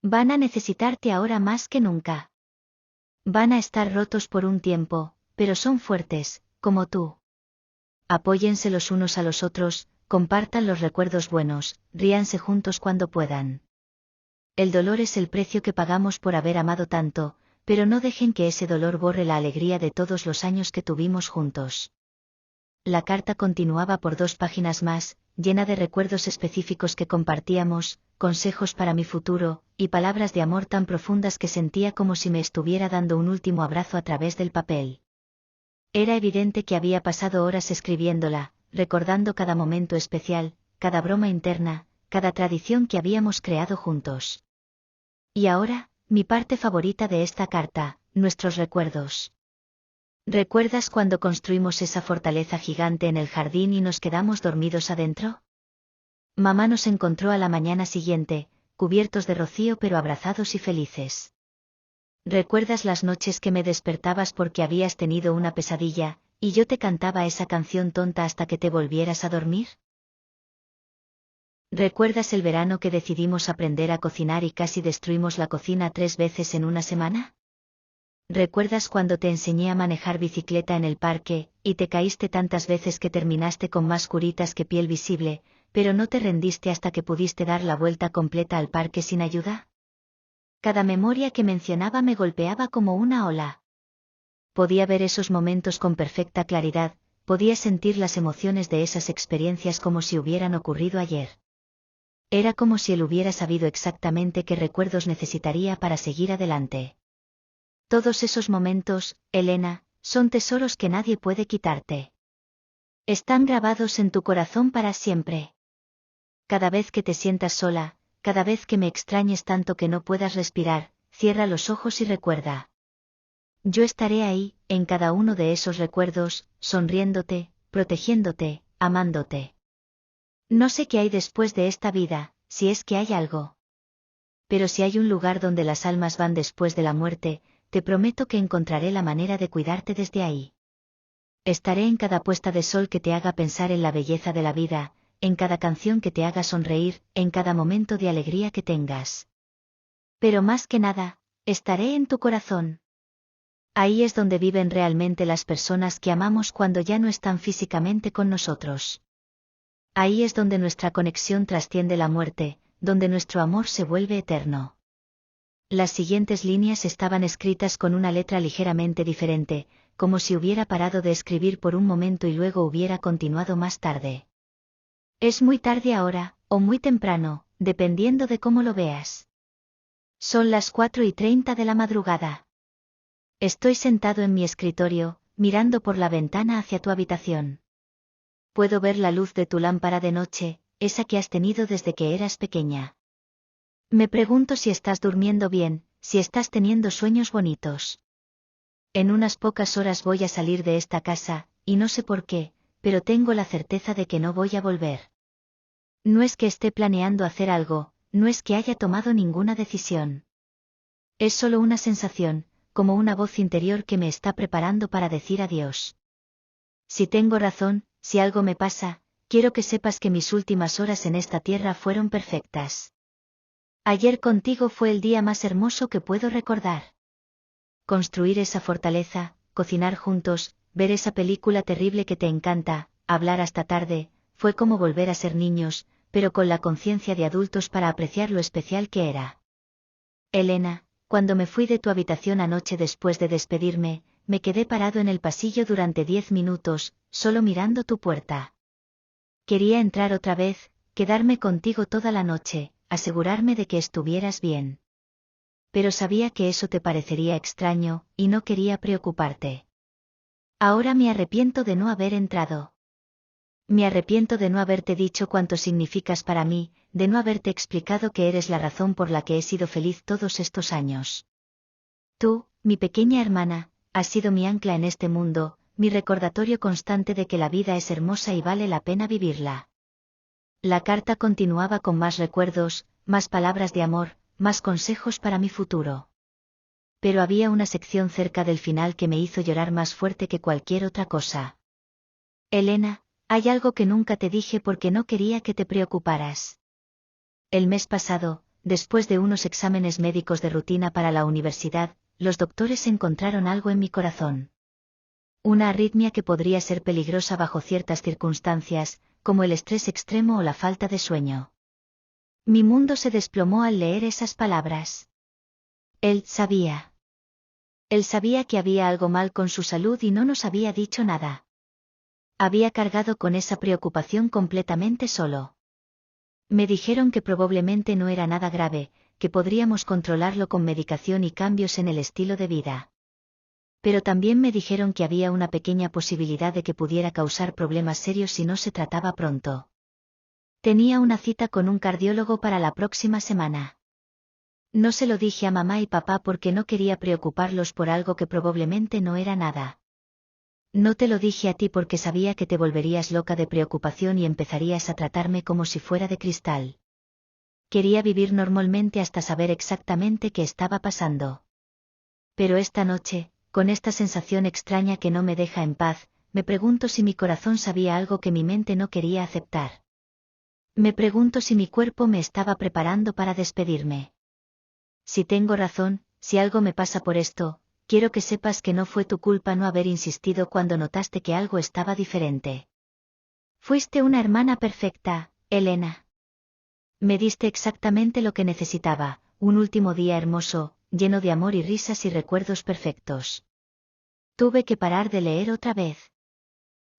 Speaker 1: Van a necesitarte ahora más que nunca. Van a estar rotos por un tiempo, pero son fuertes, como tú. Apóyense los unos a los otros, compartan los recuerdos buenos, ríanse juntos cuando puedan. El dolor es el precio que pagamos por haber amado tanto, pero no dejen que ese dolor borre la alegría de todos los años que tuvimos juntos. La carta continuaba por 2 páginas más, llena de recuerdos específicos que compartíamos, consejos para mi futuro, y palabras de amor tan profundas que sentía como si me estuviera dando un último abrazo a través del papel. Era evidente que había pasado horas escribiéndola, recordando cada momento especial, cada broma interna, cada tradición que habíamos creado juntos. Y ahora, mi parte favorita de esta carta, nuestros recuerdos. ¿Recuerdas cuando construimos esa fortaleza gigante en el jardín y nos quedamos dormidos adentro? Mamá nos encontró a la mañana siguiente, cubiertos de rocío pero abrazados y felices. ¿Recuerdas las noches que me despertabas porque habías tenido una pesadilla, y yo te cantaba esa canción tonta hasta que te volvieras a dormir? ¿Recuerdas el verano que decidimos aprender a cocinar y casi destruimos la cocina 3 veces en una semana? ¿Recuerdas cuando te enseñé a manejar bicicleta en el parque, y te caíste tantas veces que terminaste con más curitas que piel visible, pero no te rendiste hasta que pudiste dar la vuelta completa al parque sin ayuda? Cada memoria que mencionaba me golpeaba como una ola. Podía ver esos momentos con perfecta claridad, podía sentir las emociones de esas experiencias como si hubieran ocurrido ayer. Era como si él hubiera sabido exactamente qué recuerdos necesitaría para seguir adelante. Todos esos momentos, Elena, son tesoros que nadie puede quitarte. Están grabados en tu corazón para siempre. Cada vez que te sientas sola, cada vez que me extrañes tanto que no puedas respirar, cierra los ojos y recuerda. Yo estaré ahí, en cada uno de esos recuerdos, sonriéndote, protegiéndote, amándote. No sé qué hay después de esta vida, si es que hay algo. Pero si hay un lugar donde las almas van después de la muerte, te prometo que encontraré la manera de cuidarte desde ahí. Estaré en cada puesta de sol que te haga pensar en la belleza de la vida, en cada canción que te haga sonreír, en cada momento de alegría que tengas. Pero más que nada, estaré en tu corazón. Ahí es donde viven realmente las personas que amamos cuando ya no están físicamente con nosotros. Ahí es donde nuestra conexión trasciende la muerte, donde nuestro amor se vuelve eterno. Las siguientes líneas estaban escritas con una letra ligeramente diferente, como si hubiera parado de escribir por un momento y luego hubiera continuado más tarde. Es muy tarde ahora, o muy temprano, dependiendo de cómo lo veas. Son las 4:30 de la madrugada. Estoy sentado en mi escritorio, mirando por la ventana hacia tu habitación. Puedo ver la luz de tu lámpara de noche, esa que has tenido desde que eras pequeña. Me pregunto si estás durmiendo bien, si estás teniendo sueños bonitos. En unas pocas horas voy a salir de esta casa, y no sé por qué, pero tengo la certeza de que no voy a volver. No es que esté planeando hacer algo, no es que haya tomado ninguna decisión. Es solo una sensación, como una voz interior que me está preparando para decir adiós. Si tengo razón, si algo me pasa, quiero que sepas que mis últimas horas en esta tierra fueron perfectas. Ayer contigo fue el día más hermoso que puedo recordar. Construir esa fortaleza, cocinar juntos, ver esa película terrible que te encanta, hablar hasta tarde, fue como volver a ser niños, pero con la conciencia de adultos para apreciar lo especial que era. Elena, cuando me fui de tu habitación anoche después de despedirme, me quedé parado en el pasillo durante 10 minutos, solo mirando tu puerta. Quería entrar otra vez, quedarme contigo toda la noche, asegurarme de que estuvieras bien. Pero sabía que eso te parecería extraño, y no quería preocuparte. Ahora me arrepiento de no haber entrado. Me arrepiento de no haberte dicho cuánto significas para mí, de no haberte explicado que eres la razón por la que he sido feliz todos estos años. Tú, mi pequeña hermana, has sido mi ancla en este mundo, mi recordatorio constante de que la vida es hermosa y vale la pena vivirla. La carta continuaba con más recuerdos, más palabras de amor, más consejos para mi futuro. Pero había una sección cerca del final que me hizo llorar más fuerte que cualquier otra cosa. Elena, hay algo que nunca te dije porque no quería que te preocuparas. El mes pasado, después de unos exámenes médicos de rutina para la universidad, los doctores encontraron algo en mi corazón. Una arritmia que podría ser peligrosa bajo ciertas circunstancias, como el estrés extremo o la falta de sueño. Mi mundo se desplomó al leer esas palabras. Él sabía. Él sabía que había algo mal con su salud y no nos había dicho nada. Había cargado con esa preocupación completamente solo. Me dijeron que probablemente no era nada grave, que podríamos controlarlo con medicación y cambios en el estilo de vida. Pero también me dijeron que había una pequeña posibilidad de que pudiera causar problemas serios si no se trataba pronto. Tenía una cita con un cardiólogo para la próxima semana. No se lo dije a mamá y papá porque no quería preocuparlos por algo que probablemente no era nada. No te lo dije a ti porque sabía que te volverías loca de preocupación y empezarías a tratarme como si fuera de cristal. Quería vivir normalmente hasta saber exactamente qué estaba pasando. Pero esta noche, con esta sensación extraña que no me deja en paz, me pregunto si mi corazón sabía algo que mi mente no quería aceptar. Me pregunto si mi cuerpo me estaba preparando para despedirme. Si tengo razón, si algo me pasa por esto, quiero que sepas que no fue tu culpa no haber insistido cuando notaste que algo estaba diferente. Fuiste una hermana perfecta, Elena. Me diste exactamente lo que necesitaba, un último día hermoso, lleno de amor y risas y recuerdos perfectos. Tuve que parar de leer otra vez.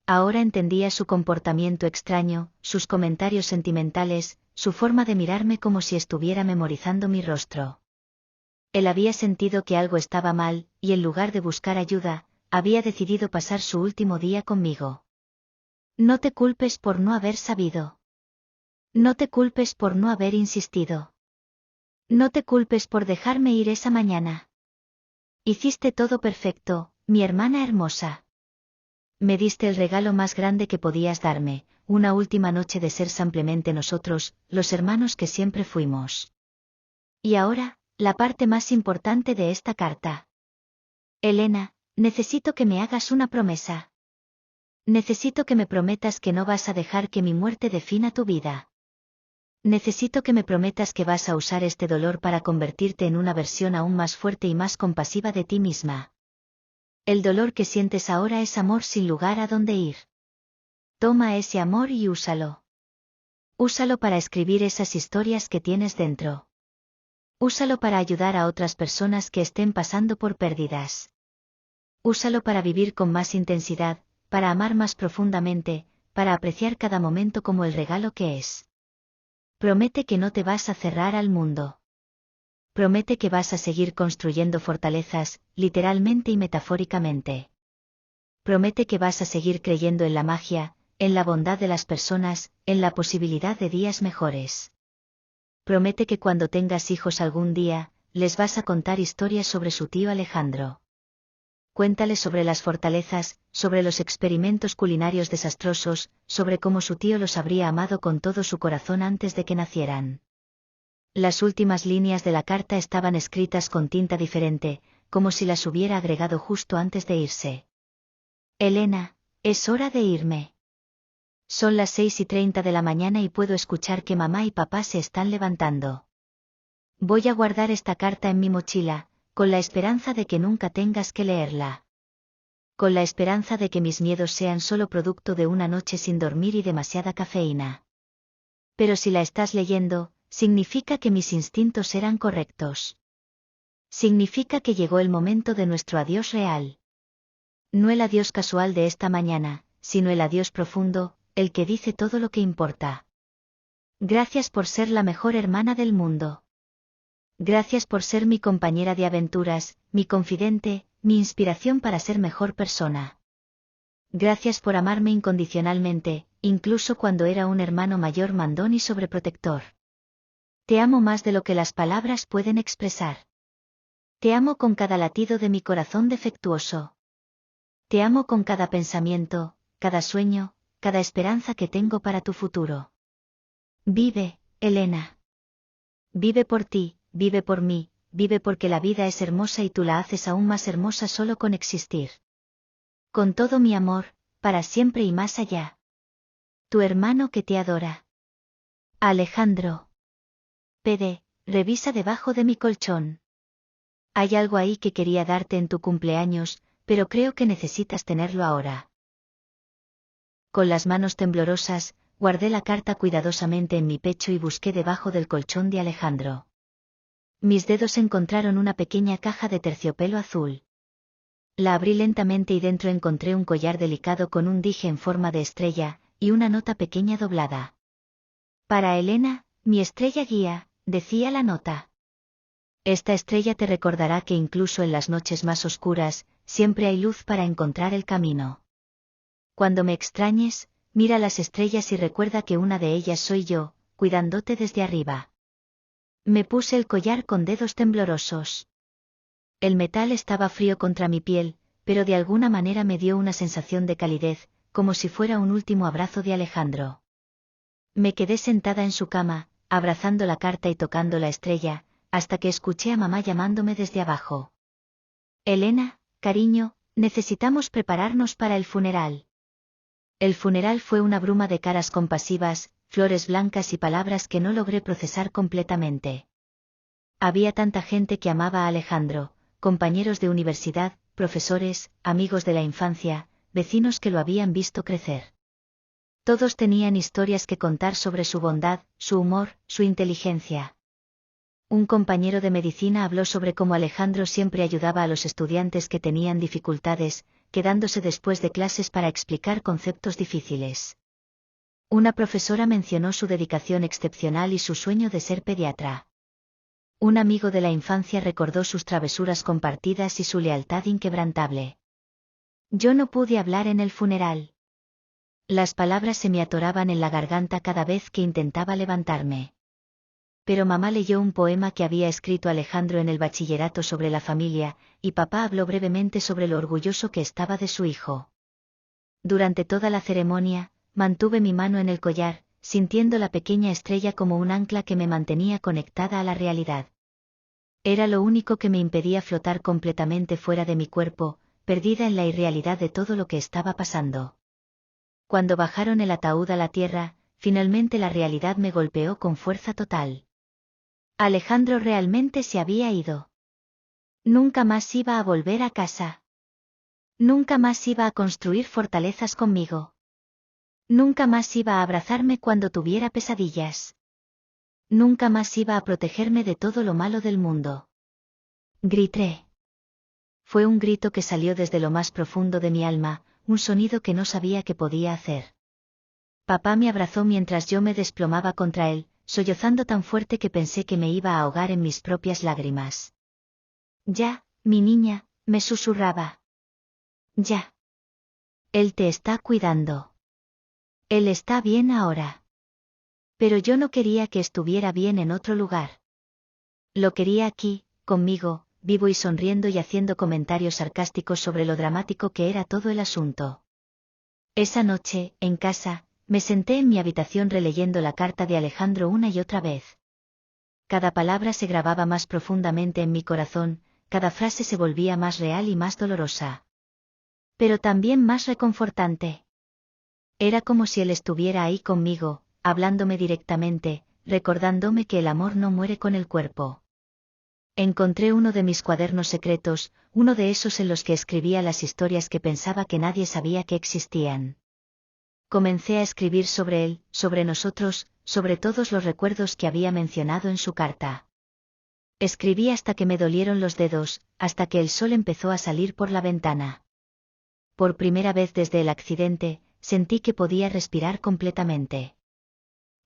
Speaker 1: Ahora entendía su comportamiento extraño, sus comentarios sentimentales, su forma de mirarme como si estuviera memorizando mi rostro. Él había sentido que algo estaba mal, y en lugar de buscar ayuda, había decidido pasar su último día conmigo. No te culpes por no haber sabido. No te culpes por no haber insistido. No te culpes por dejarme ir esa mañana. Hiciste todo perfecto, mi hermana hermosa. Me diste el regalo más grande que podías darme, una última noche de ser simplemente nosotros, los hermanos que siempre fuimos. Y ahora, la parte más importante de esta carta. Elena, necesito que me hagas una promesa. Necesito que me prometas que no vas a dejar que mi muerte defina tu vida. Necesito que me prometas que vas a usar este dolor para convertirte en una versión aún más fuerte y más compasiva de ti misma. El dolor que sientes ahora es amor sin lugar a dónde ir. Toma ese amor y úsalo. Úsalo para escribir esas historias que tienes dentro. Úsalo para ayudar a otras personas que estén pasando por pérdidas. Úsalo para vivir con más intensidad, para amar más profundamente, para apreciar cada momento como el regalo que es. Promete que no te vas a cerrar al mundo. Promete que vas a seguir construyendo fortalezas, literalmente y metafóricamente. Promete que vas a seguir creyendo en la magia, en la bondad de las personas, en la posibilidad de días mejores. Promete que cuando tengas hijos algún día, les vas a contar historias sobre su tío Alejandro. Cuéntales sobre las fortalezas, sobre los experimentos culinarios desastrosos, sobre cómo su tío los habría amado con todo su corazón antes de que nacieran. Las últimas líneas de la carta estaban escritas con tinta diferente, como si las hubiera agregado justo antes de irse. Elena, es hora de irme. Son las 6:30 de la mañana y puedo escuchar que mamá y papá se están levantando. Voy a guardar esta carta en mi mochila, con la esperanza de que nunca tengas que leerla. Con la esperanza de que mis miedos sean solo producto de una noche sin dormir y demasiada cafeína. Pero si la estás leyendo, significa que mis instintos eran correctos. Significa que llegó el momento de nuestro adiós real. No el adiós casual de esta mañana, sino el adiós profundo, el que dice todo lo que importa. Gracias por ser la mejor hermana del mundo. Gracias por ser mi compañera de aventuras, mi confidente, mi inspiración para ser mejor persona. Gracias por amarme incondicionalmente, incluso cuando era un hermano mayor mandón y sobreprotector. Te amo más de lo que las palabras pueden expresar. Te amo con cada latido de mi corazón defectuoso. Te amo con cada pensamiento, cada sueño, cada esperanza que tengo para tu futuro. Vive, Elena. Vive por ti, vive por mí, vive porque la vida es hermosa y tú la haces aún más hermosa solo con existir. Con todo mi amor, para siempre y más allá. Tu hermano que te adora. Alejandro. PD, revisa debajo de mi colchón. Hay algo ahí que quería darte en tu cumpleaños, pero creo que necesitas tenerlo ahora. Con las manos temblorosas, guardé la carta cuidadosamente en mi pecho y busqué debajo del colchón de Alejandro. Mis dedos encontraron una pequeña caja de terciopelo azul. La abrí lentamente y dentro encontré un collar delicado con un dije en forma de estrella, y una nota pequeña doblada. Para Elena, mi estrella guía, decía la nota. Esta estrella te recordará que incluso en las noches más oscuras, siempre hay luz para encontrar el camino. Cuando me extrañes, mira las estrellas y recuerda que una de ellas soy yo, cuidándote desde arriba. Me puse el collar con dedos temblorosos. El metal estaba frío contra mi piel, pero de alguna manera me dio una sensación de calidez, como si fuera un último abrazo de Alejandro. Me quedé sentada en su cama, abrazando la carta y tocando la estrella, hasta que escuché a mamá llamándome desde abajo. Elena, cariño, necesitamos prepararnos para el funeral. El funeral fue una bruma de caras compasivas, flores blancas y palabras que no logré procesar completamente. Había tanta gente que amaba a Alejandro, compañeros de universidad, profesores, amigos de la infancia, vecinos que lo habían visto crecer. Todos tenían historias que contar sobre su bondad, su humor, su inteligencia. Un compañero de medicina habló sobre cómo Alejandro siempre ayudaba a los estudiantes que tenían dificultades, quedándose después de clases para explicar conceptos difíciles. Una profesora mencionó su dedicación excepcional y su sueño de ser pediatra. Un amigo de la infancia recordó sus travesuras compartidas y su lealtad inquebrantable. Yo no pude hablar en el funeral. Las palabras se me atoraban en la garganta cada vez que intentaba levantarme. Pero mamá leyó un poema que había escrito Alejandro en el bachillerato sobre la familia, y papá habló brevemente sobre lo orgulloso que estaba de su hijo. Durante toda la ceremonia, mantuve mi mano en el collar, sintiendo la pequeña estrella como un ancla que me mantenía conectada a la realidad. Era lo único que me impedía flotar completamente fuera de mi cuerpo, perdida en la irrealidad de todo lo que estaba pasando. Cuando bajaron el ataúd a la tierra, finalmente la realidad me golpeó con fuerza total. Alejandro realmente se había ido. Nunca más iba a volver a casa. Nunca más iba a construir fortalezas conmigo. Nunca más iba a abrazarme cuando tuviera pesadillas. Nunca más iba a protegerme de todo lo malo del mundo. Grité. Fue un grito que salió desde lo más profundo de mi alma, un sonido que no sabía qué podía hacer. Papá me abrazó mientras yo me desplomaba contra él, sollozando tan fuerte que pensé que me iba a ahogar en mis propias lágrimas. Ya, mi niña, me susurraba. Ya. Él te está cuidando. Él está bien ahora. Pero yo no quería que estuviera bien en otro lugar. Lo quería aquí, conmigo, vivo y sonriendo y haciendo comentarios sarcásticos sobre lo dramático que era todo el asunto. Esa noche, en casa, me senté en mi habitación releyendo la carta de Alejandro una y otra vez. Cada palabra se grababa más profundamente en mi corazón, cada frase se volvía más real y más dolorosa. Pero también más reconfortante. Era como si él estuviera ahí conmigo, hablándome directamente, recordándome que el amor no muere con el cuerpo. Encontré uno de mis cuadernos secretos, uno de esos en los que escribía las historias que pensaba que nadie sabía que existían. Comencé a escribir sobre él, sobre nosotros, sobre todos los recuerdos que había mencionado en su carta. Escribí hasta que me dolieron los dedos, hasta que el sol empezó a salir por la ventana. Por primera vez desde el accidente, sentí que podía respirar completamente.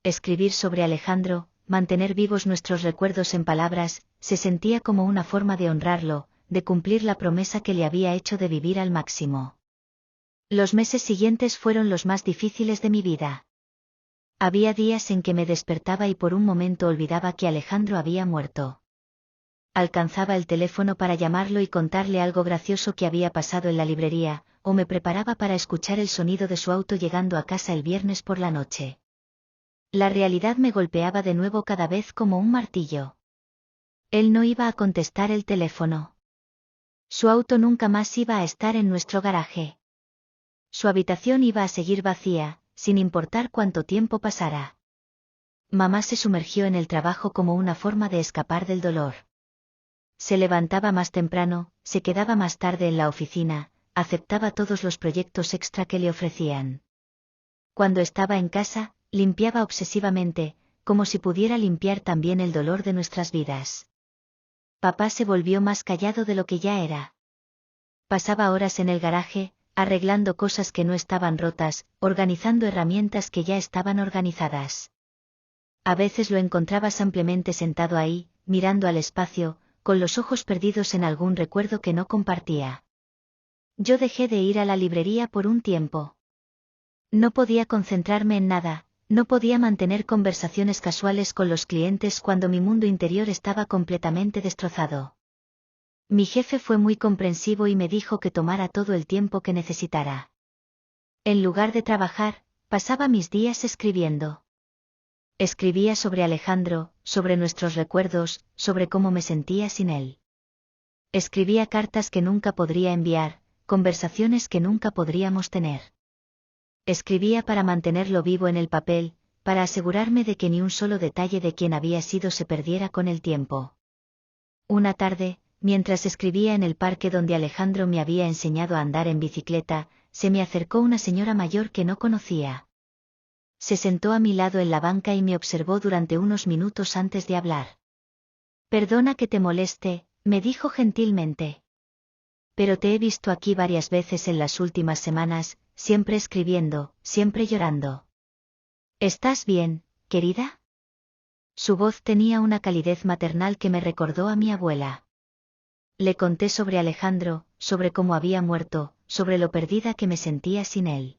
Speaker 1: Escribir sobre Alejandro, mantener vivos nuestros recuerdos en palabras, se sentía como una forma de honrarlo, de cumplir la promesa que le había hecho de vivir al máximo. Los meses siguientes fueron los más difíciles de mi vida. Había días en que me despertaba y por un momento olvidaba que Alejandro había muerto. Alcanzaba el teléfono para llamarlo y contarle algo gracioso que había pasado en la librería, o me preparaba para escuchar el sonido de su auto llegando a casa el viernes por la noche. La realidad me golpeaba de nuevo cada vez como un martillo. Él no iba a contestar el teléfono. Su auto nunca más iba a estar en nuestro garaje. Su habitación iba a seguir vacía, sin importar cuánto tiempo pasara. Mamá se sumergió en el trabajo como una forma de escapar del dolor. Se levantaba más temprano, se quedaba más tarde en la oficina, aceptaba todos los proyectos extra que le ofrecían. Cuando estaba en casa, limpiaba obsesivamente, como si pudiera limpiar también el dolor de nuestras vidas. Papá se volvió más callado de lo que ya era. Pasaba horas en el garaje, arreglando cosas que no estaban rotas, organizando herramientas que ya estaban organizadas. A veces lo encontraba simplemente sentado ahí, mirando al espacio, con los ojos perdidos en algún recuerdo que no compartía. Yo dejé de ir a la librería por un tiempo. No podía concentrarme en nada, no podía mantener conversaciones casuales con los clientes cuando mi mundo interior estaba completamente destrozado. Mi jefe fue muy comprensivo y me dijo que tomara todo el tiempo que necesitara. En lugar de trabajar, pasaba mis días escribiendo. Escribía sobre Alejandro, sobre nuestros recuerdos, sobre cómo me sentía sin él. Escribía cartas que nunca podría enviar, conversaciones que nunca podríamos tener. Escribía para mantenerlo vivo en el papel, para asegurarme de que ni un solo detalle de quien había sido se perdiera con el tiempo. Una tarde, mientras escribía en el parque donde Alejandro me había enseñado a andar en bicicleta, se me acercó una señora mayor que no conocía. Se sentó a mi lado en la banca y me observó durante unos minutos antes de hablar. «Perdona que te moleste», me dijo gentilmente. «Pero te he visto aquí varias veces en las últimas semanas, siempre escribiendo, siempre llorando. ¿Estás bien, querida?». Su voz tenía una calidez maternal que me recordó a mi abuela. Le conté sobre Alejandro, sobre cómo había muerto, sobre lo perdida que me sentía sin él.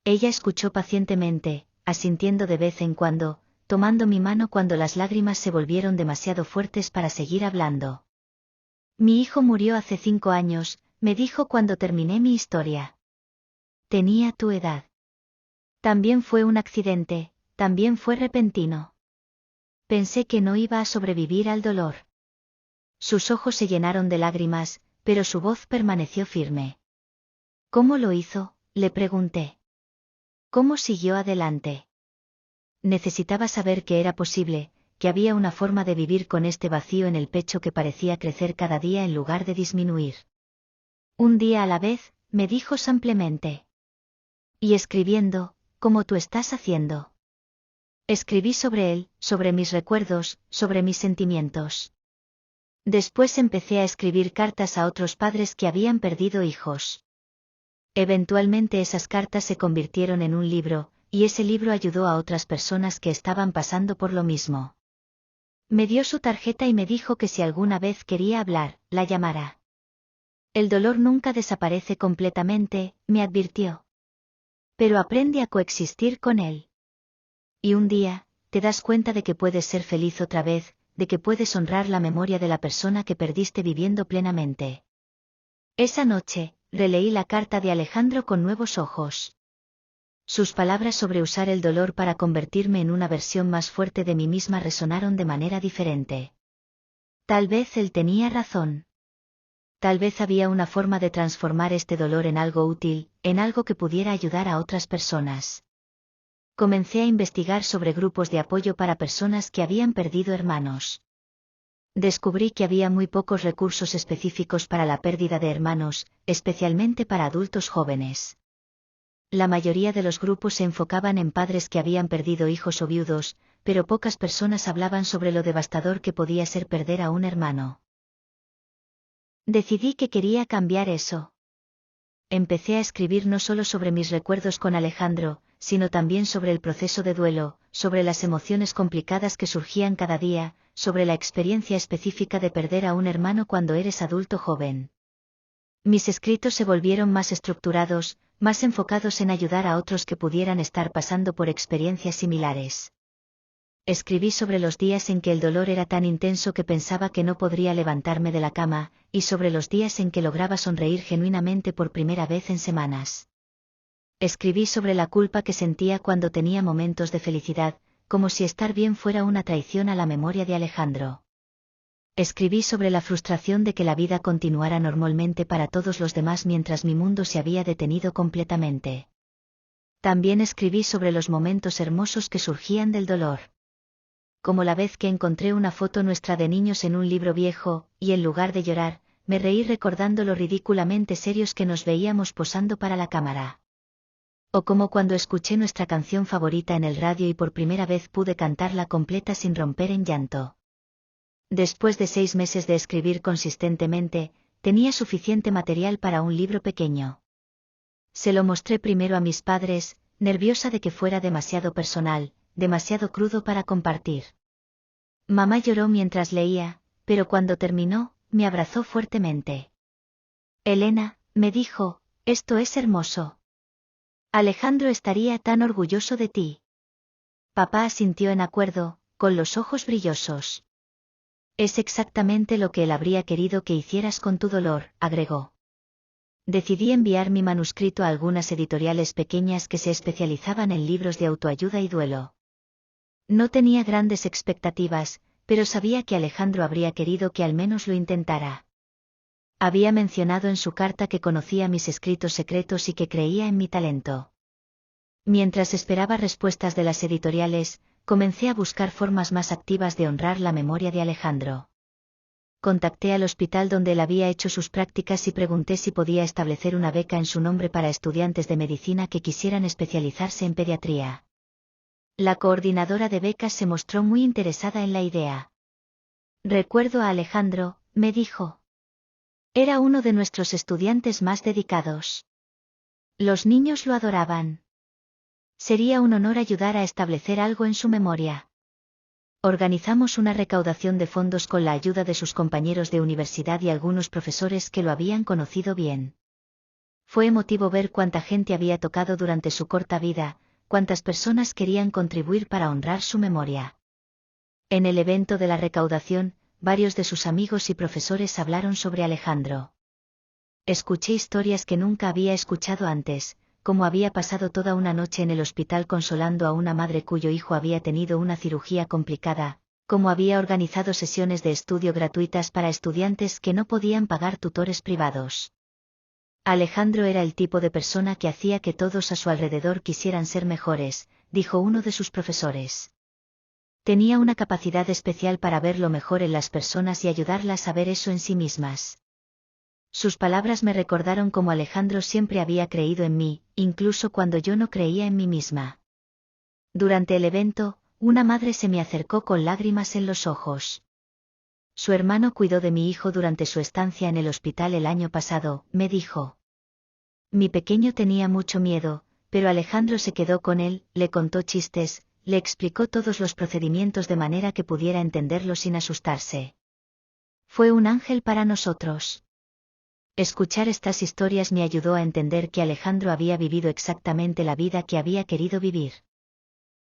Speaker 1: Ella escuchó pacientemente, asintiendo de vez en cuando, tomando mi mano cuando las lágrimas se volvieron demasiado fuertes para seguir hablando. «Mi hijo murió hace 5 años», me dijo cuando terminé mi historia. «Tenía tu edad. También fue un accidente, también fue repentino. Pensé que no iba a sobrevivir al dolor». Sus ojos se llenaron de lágrimas, pero su voz permaneció firme. «¿Cómo lo hizo?», le pregunté. «¿Cómo siguió adelante?». Necesitaba saber que era posible, que había una forma de vivir con este vacío en el pecho que parecía crecer cada día en lugar de disminuir. «Un día a la vez», me dijo simplemente. «Y escribiendo, como tú estás haciendo». Escribí sobre él, sobre mis recuerdos, sobre mis sentimientos. Después empecé a escribir cartas a otros padres que habían perdido hijos. Eventualmente esas cartas se convirtieron en un libro, y ese libro ayudó a otras personas que estaban pasando por lo mismo. Me dio su tarjeta y me dijo que si alguna vez quería hablar, la llamara. «El dolor nunca desaparece completamente», me advirtió. «Pero aprende a coexistir con él. Y un día, te das cuenta de que puedes ser feliz otra vez, de que puedes honrar la memoria de la persona que perdiste viviendo plenamente». Esa noche, releí la carta de Alejandro con nuevos ojos. Sus palabras sobre usar el dolor para convertirme en una versión más fuerte de mí misma resonaron de manera diferente. Tal vez él tenía razón. Tal vez había una forma de transformar este dolor en algo útil, en algo que pudiera ayudar a otras personas. Comencé a investigar sobre grupos de apoyo para personas que habían perdido hermanos. Descubrí que había muy pocos recursos específicos para la pérdida de hermanos, especialmente para adultos jóvenes. La mayoría de los grupos se enfocaban en padres que habían perdido hijos o viudos, pero pocas personas hablaban sobre lo devastador que podía ser perder a un hermano. Decidí que quería cambiar eso. Empecé a escribir no solo sobre mis recuerdos con Alejandro, sino también sobre el proceso de duelo, sobre las emociones complicadas que surgían cada día, sobre la experiencia específica de perder a un hermano cuando eres adulto joven. Mis escritos se volvieron más estructurados, más enfocados en ayudar a otros que pudieran estar pasando por experiencias similares. Escribí sobre los días en que el dolor era tan intenso que pensaba que no podría levantarme de la cama, y sobre los días en que lograba sonreír genuinamente por primera vez en semanas. Escribí sobre la culpa que sentía cuando tenía momentos de felicidad, como si estar bien fuera una traición a la memoria de Alejandro. Escribí sobre la frustración de que la vida continuara normalmente para todos los demás mientras mi mundo se había detenido completamente. También escribí sobre los momentos hermosos que surgían del dolor. Como la vez que encontré una foto nuestra de niños en un libro viejo, y en lugar de llorar, me reí recordando lo ridículamente serios que nos veíamos posando para la cámara. O como cuando escuché nuestra canción favorita en el radio y por primera vez pude cantarla completa sin romper en llanto. Después de 6 meses de escribir consistentemente, tenía suficiente material para un libro pequeño. Se lo mostré primero a mis padres, nerviosa de que fuera demasiado personal, demasiado crudo para compartir. Mamá lloró mientras leía, pero cuando terminó, me abrazó fuertemente. «Elena», me dijo, «esto es hermoso. Alejandro estaría tan orgulloso de ti». Papá asintió en acuerdo, con los ojos brillosos. Es exactamente lo que él habría querido que hicieras con tu dolor, agregó. Decidí enviar mi manuscrito a algunas editoriales pequeñas que se especializaban en libros de autoayuda y duelo. No tenía grandes expectativas, pero sabía que Alejandro habría querido que al menos lo intentara. Había mencionado en su carta que conocía mis escritos secretos y que creía en mi talento. Mientras esperaba respuestas de las editoriales, comencé a buscar formas más activas de honrar la memoria de Alejandro. Contacté al hospital donde él había hecho sus prácticas y pregunté si podía establecer una beca en su nombre para estudiantes de medicina que quisieran especializarse en pediatría. La coordinadora de becas se mostró muy interesada en la idea. Recuerdo a Alejandro, me dijo. Era uno de nuestros estudiantes más dedicados. Los niños lo adoraban. Sería un honor ayudar a establecer algo en su memoria. Organizamos una recaudación de fondos con la ayuda de sus compañeros de universidad y algunos profesores que lo habían conocido bien. Fue emotivo ver cuánta gente había tocado durante su corta vida, cuántas personas querían contribuir para honrar su memoria. En el evento de la recaudación, varios de sus amigos y profesores hablaron sobre Alejandro. Escuché historias que nunca había escuchado antes, como había pasado toda una noche en el hospital consolando a una madre cuyo hijo había tenido una cirugía complicada, como había organizado sesiones de estudio gratuitas para estudiantes que no podían pagar tutores privados. Alejandro era el tipo de persona que hacía que todos a su alrededor quisieran ser mejores, dijo uno de sus profesores. Tenía una capacidad especial para ver lo mejor en las personas y ayudarlas a ver eso en sí mismas. Sus palabras me recordaron cómo Alejandro siempre había creído en mí, incluso cuando yo no creía en mí misma. Durante el evento, una madre se me acercó con lágrimas en los ojos. Su hermano cuidó de mi hijo durante su estancia en el hospital el año pasado, me dijo. Mi pequeño tenía mucho miedo, pero Alejandro se quedó con él, le contó chistes, le explicó todos los procedimientos de manera que pudiera entenderlo sin asustarse. Fue un ángel para nosotros. Escuchar estas historias me ayudó a entender que Alejandro había vivido exactamente la vida que había querido vivir.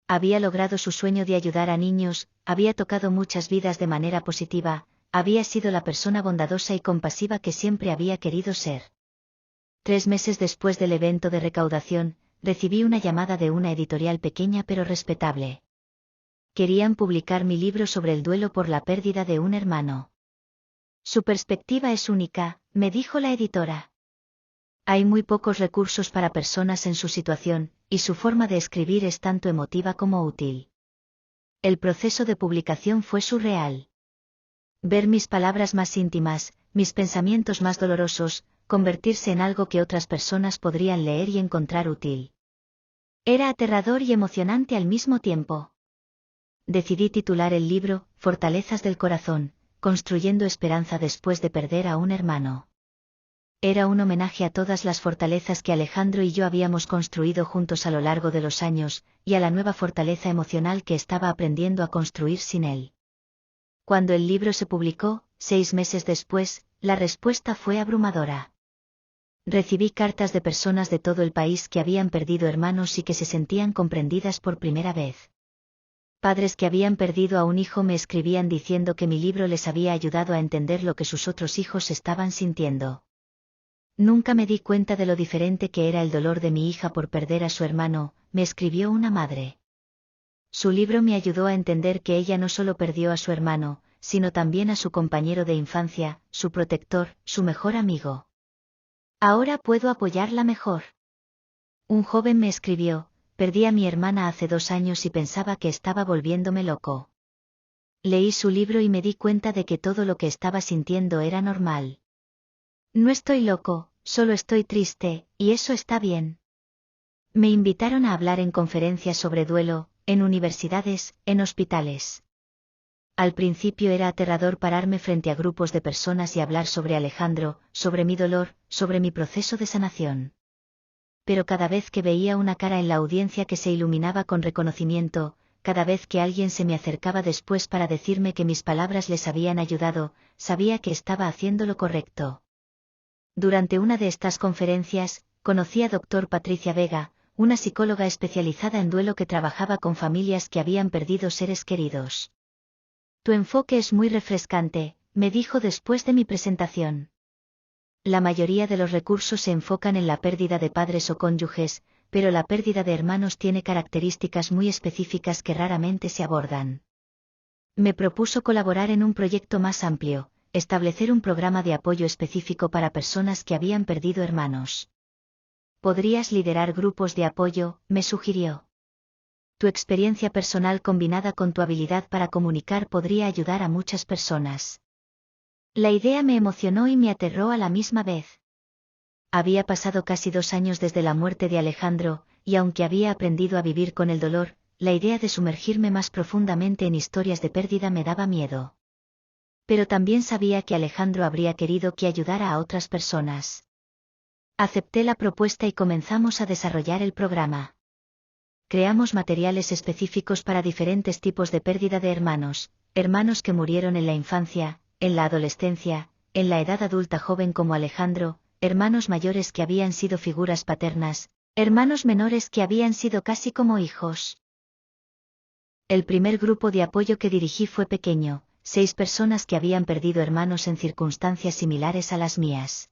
Speaker 1: Había logrado su sueño de ayudar a niños, había tocado muchas vidas de manera positiva, había sido la persona bondadosa y compasiva que siempre había querido ser. 3 meses después del evento de recaudación, recibí una llamada de una editorial pequeña pero respetable. Querían publicar mi libro sobre el duelo por la pérdida de un hermano. Su perspectiva es única, me dijo la editora. Hay muy pocos recursos para personas en su situación, y su forma de escribir es tanto emotiva como útil. El proceso de publicación fue surreal. Ver mis palabras más íntimas, mis pensamientos más dolorosos, convertirse en algo que otras personas podrían leer y encontrar útil. Era aterrador y emocionante al mismo tiempo. Decidí titular el libro, Fortalezas del Corazón, construyendo esperanza después de perder a un hermano. Era un homenaje a todas las fortalezas que Alejandro y yo habíamos construido juntos a lo largo de los años, y a la nueva fortaleza emocional que estaba aprendiendo a construir sin él. Cuando el libro se publicó, 6 meses después, la respuesta fue abrumadora. Recibí cartas de personas de todo el país que habían perdido hermanos y que se sentían comprendidas por primera vez. Padres que habían perdido a un hijo me escribían diciendo que mi libro les había ayudado a entender lo que sus otros hijos estaban sintiendo. Nunca me di cuenta de lo diferente que era el dolor de mi hija por perder a su hermano, me escribió una madre. Su libro me ayudó a entender que ella no solo perdió a su hermano, sino también a su compañero de infancia, su protector, su mejor amigo. Ahora puedo apoyarla mejor. Un joven me escribió, perdí a mi hermana hace 2 años y pensaba que estaba volviéndome loco. Leí su libro y me di cuenta de que todo lo que estaba sintiendo era normal. No estoy loco, solo estoy triste, y eso está bien. Me invitaron a hablar en conferencias sobre duelo, en universidades, en hospitales. Al principio era aterrador pararme frente a grupos de personas y hablar sobre Alejandro, sobre mi dolor, sobre mi proceso de sanación. Pero cada vez que veía una cara en la audiencia que se iluminaba con reconocimiento, cada vez que alguien se me acercaba después para decirme que mis palabras les habían ayudado, sabía que estaba haciendo lo correcto. Durante una de estas conferencias, conocí a Dr. Patricia Vega, una psicóloga especializada en duelo que trabajaba con familias que habían perdido seres queridos. Tu enfoque es muy refrescante, me dijo después de mi presentación. La mayoría de los recursos se enfocan en la pérdida de padres o cónyuges, pero la pérdida de hermanos tiene características muy específicas que raramente se abordan. Me propuso colaborar en un proyecto más amplio, establecer un programa de apoyo específico para personas que habían perdido hermanos. Podrías liderar grupos de apoyo, me sugirió. Tu experiencia personal combinada con tu habilidad para comunicar podría ayudar a muchas personas. La idea me emocionó y me aterró a la misma vez. Había pasado casi 2 años desde la muerte de Alejandro, y aunque había aprendido a vivir con el dolor, la idea de sumergirme más profundamente en historias de pérdida me daba miedo. Pero también sabía que Alejandro habría querido que ayudara a otras personas. Acepté la propuesta y comenzamos a desarrollar el programa. Creamos materiales específicos para diferentes tipos de pérdida de hermanos, hermanos que murieron en la infancia, en la adolescencia, en la edad adulta joven como Alejandro, hermanos mayores que habían sido figuras paternas, hermanos menores que habían sido casi como hijos. El primer grupo de apoyo que dirigí fue pequeño, 6 personas que habían perdido hermanos en circunstancias similares a las mías.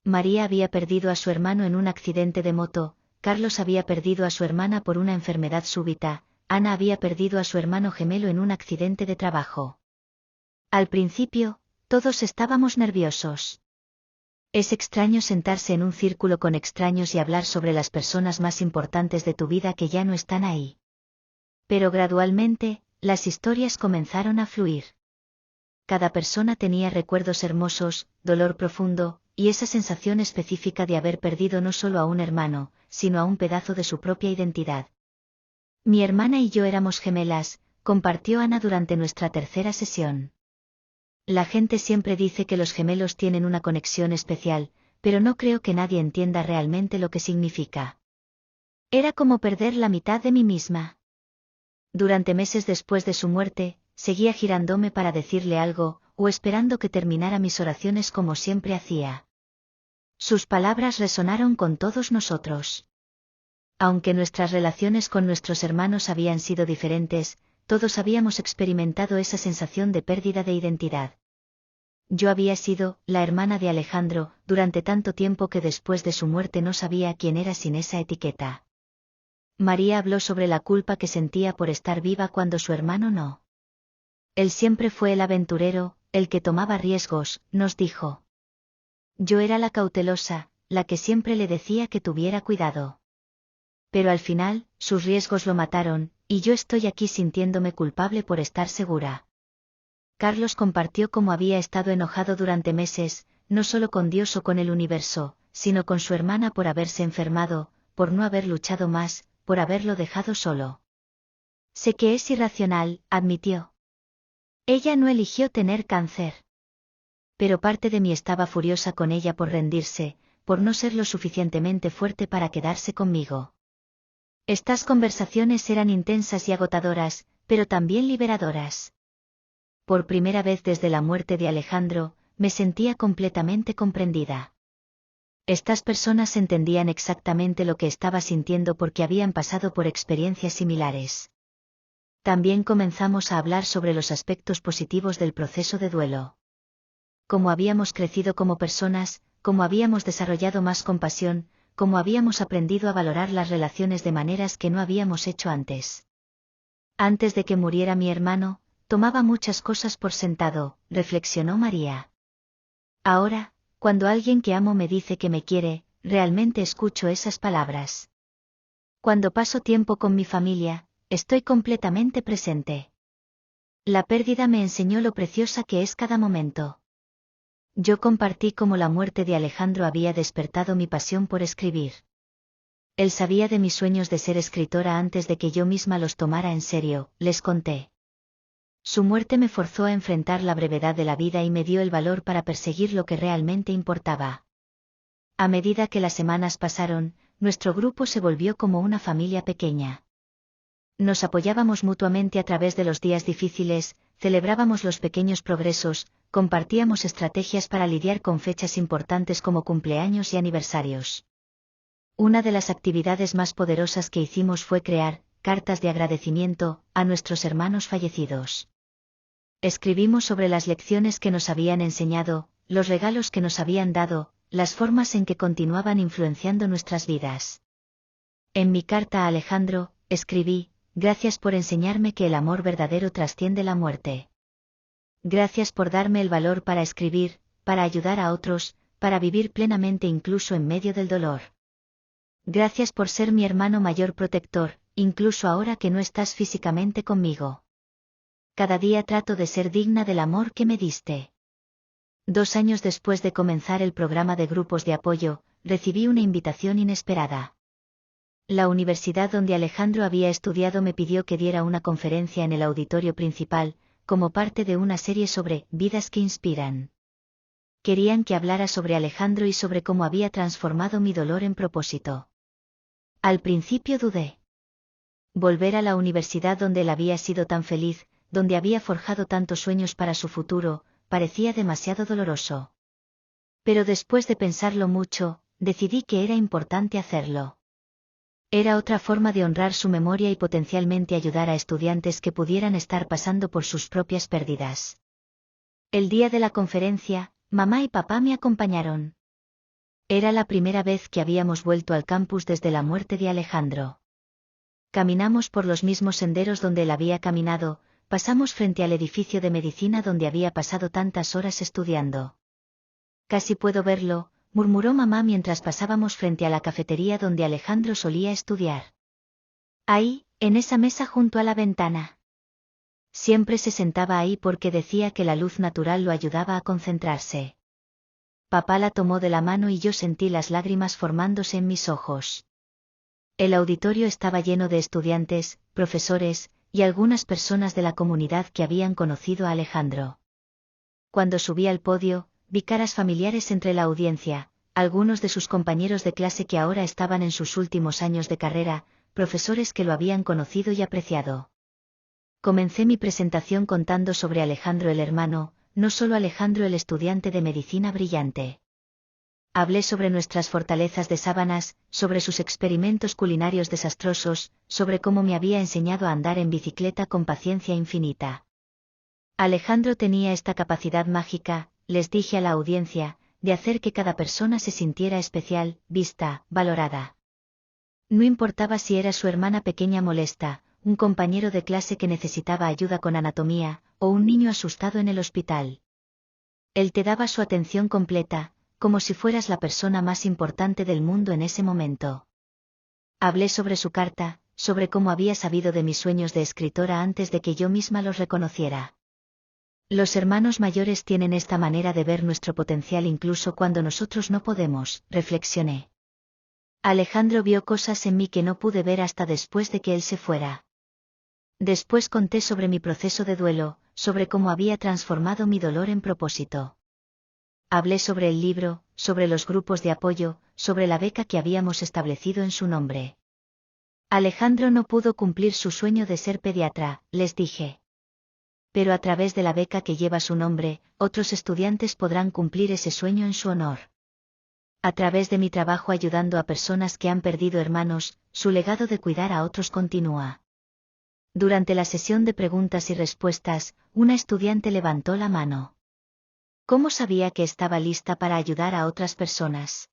Speaker 1: María había perdido a su hermano en un accidente de moto, Carlos había perdido a su hermana por una enfermedad súbita, Ana había perdido a su hermano gemelo en un accidente de trabajo. Al principio, todos estábamos nerviosos. Es extraño sentarse en un círculo con extraños y hablar sobre las personas más importantes de tu vida que ya no están ahí. Pero gradualmente, las historias comenzaron a fluir. Cada persona tenía recuerdos hermosos, dolor profundo, y esa sensación específica de haber perdido no solo a un hermano, sino a un pedazo de su propia identidad. Mi hermana y yo éramos gemelas, compartió Ana durante nuestra tercera sesión. La gente siempre dice que los gemelos tienen una conexión especial, pero no creo que nadie entienda realmente lo que significa. Era como perder la mitad de mí misma. Durante meses después de su muerte, seguía girándome para decirle algo, o esperando que terminara mis oraciones como siempre hacía. Sus palabras resonaron con todos nosotros. Aunque nuestras relaciones con nuestros hermanos habían sido diferentes, todos habíamos experimentado esa sensación de pérdida de identidad. Yo había sido la hermana de Alejandro durante tanto tiempo que después de su muerte no sabía quién era sin esa etiqueta. María habló sobre la culpa que sentía por estar viva cuando su hermano no. Él siempre fue el aventurero, el que tomaba riesgos, nos dijo. Yo era la cautelosa, la que siempre le decía que tuviera cuidado. Pero al final, sus riesgos lo mataron, y yo estoy aquí sintiéndome culpable por estar segura. Carlos compartió cómo había estado enojado durante meses, no solo con Dios o con el universo, sino con su hermana por haberse enfermado, por no haber luchado más, por haberlo dejado solo. Sé que es irracional, admitió. Ella no eligió tener cáncer. Pero parte de mí estaba furiosa con ella por rendirse, por no ser lo suficientemente fuerte para quedarse conmigo. Estas conversaciones eran intensas y agotadoras, pero también liberadoras. Por primera vez desde la muerte de Alejandro, me sentía completamente comprendida. Estas personas entendían exactamente lo que estaba sintiendo porque habían pasado por experiencias similares. También comenzamos a hablar sobre los aspectos positivos del proceso de duelo. Cómo habíamos crecido como personas, cómo habíamos desarrollado más compasión, cómo habíamos aprendido a valorar las relaciones de maneras que no habíamos hecho antes. Antes de que muriera mi hermano, tomaba muchas cosas por sentado, reflexionó María. Ahora, cuando alguien que amo me dice que me quiere, realmente escucho esas palabras. Cuando paso tiempo con mi familia, estoy completamente presente. La pérdida me enseñó lo preciosa que es cada momento. Yo compartí cómo la muerte de Alejandro había despertado mi pasión por escribir. Él sabía de mis sueños de ser escritora antes de que yo misma los tomara en serio, les conté. Su muerte me forzó a enfrentar la brevedad de la vida y me dio el valor para perseguir lo que realmente importaba. A medida que las semanas pasaron, nuestro grupo se volvió como una familia pequeña. Nos apoyábamos mutuamente a través de los días difíciles, celebrábamos los pequeños progresos, compartíamos estrategias para lidiar con fechas importantes como cumpleaños y aniversarios. Una de las actividades más poderosas que hicimos fue crear cartas de agradecimiento a nuestros hermanos fallecidos. Escribimos sobre las lecciones que nos habían enseñado, los regalos que nos habían dado, las formas en que continuaban influenciando nuestras vidas. En mi carta a Alejandro, escribí: gracias por enseñarme que el amor verdadero trasciende la muerte. Gracias por darme el valor para escribir, para ayudar a otros, para vivir plenamente incluso en medio del dolor. Gracias por ser mi hermano mayor protector, incluso ahora que no estás físicamente conmigo. Cada día trato de ser digna del amor que me diste. 2 años después de comenzar el programa de grupos de apoyo, recibí una invitación inesperada. La universidad donde Alejandro había estudiado me pidió que diera una conferencia en el auditorio principal, como parte de una serie sobre vidas que inspiran. Querían que hablara sobre Alejandro y sobre cómo había transformado mi dolor en propósito. Al principio dudé. Volver a la universidad donde él había sido tan feliz, donde había forjado tantos sueños para su futuro, parecía demasiado doloroso. Pero después de pensarlo mucho, decidí que era importante hacerlo. Era otra forma de honrar su memoria y potencialmente ayudar a estudiantes que pudieran estar pasando por sus propias pérdidas. El día de la conferencia, mamá y papá me acompañaron. Era la primera vez que habíamos vuelto al campus desde la muerte de Alejandro. Caminamos por los mismos senderos donde él había caminado, pasamos frente al edificio de medicina donde había pasado tantas horas estudiando. Casi puedo verlo, murmuró mamá mientras pasábamos frente a la cafetería donde Alejandro solía estudiar. Ahí, en esa mesa junto a la ventana. Siempre se sentaba ahí porque decía que la luz natural lo ayudaba a concentrarse. Papá la tomó de la mano y yo sentí las lágrimas formándose en mis ojos. El auditorio estaba lleno de estudiantes, profesores, y algunas personas de la comunidad que habían conocido a Alejandro. Cuando subí al podio, vi caras familiares entre la audiencia, algunos de sus compañeros de clase que ahora estaban en sus últimos años de carrera, profesores que lo habían conocido y apreciado. Comencé mi presentación contando sobre Alejandro el hermano, no solo Alejandro el estudiante de medicina brillante. Hablé sobre nuestras fortalezas de sábanas, sobre sus experimentos culinarios desastrosos, sobre cómo me había enseñado a andar en bicicleta con paciencia infinita. Alejandro tenía esta capacidad mágica, les dije a la audiencia, de hacer que cada persona se sintiera especial, vista, valorada. No importaba si era su hermana pequeña molesta, un compañero de clase que necesitaba ayuda con anatomía, o un niño asustado en el hospital. Él te daba su atención completa, como si fueras la persona más importante del mundo en ese momento. Hablé sobre su carta, sobre cómo había sabido de mis sueños de escritora antes de que yo misma los reconociera. Los hermanos mayores tienen esta manera de ver nuestro potencial incluso cuando nosotros no podemos, reflexioné. Alejandro vio cosas en mí que no pude ver hasta después de que él se fuera. Después conté sobre mi proceso de duelo, sobre cómo había transformado mi dolor en propósito. Hablé sobre el libro, sobre los grupos de apoyo, sobre la beca que habíamos establecido en su nombre. Alejandro no pudo cumplir su sueño de ser pediatra, les dije. Pero a través de la beca que lleva su nombre, otros estudiantes podrán cumplir ese sueño en su honor. A través de mi trabajo ayudando a personas que han perdido hermanos, su legado de cuidar a otros continúa. Durante la sesión de preguntas y respuestas, una estudiante levantó la mano. ¿Cómo sabía que estaba lista para ayudar a otras personas?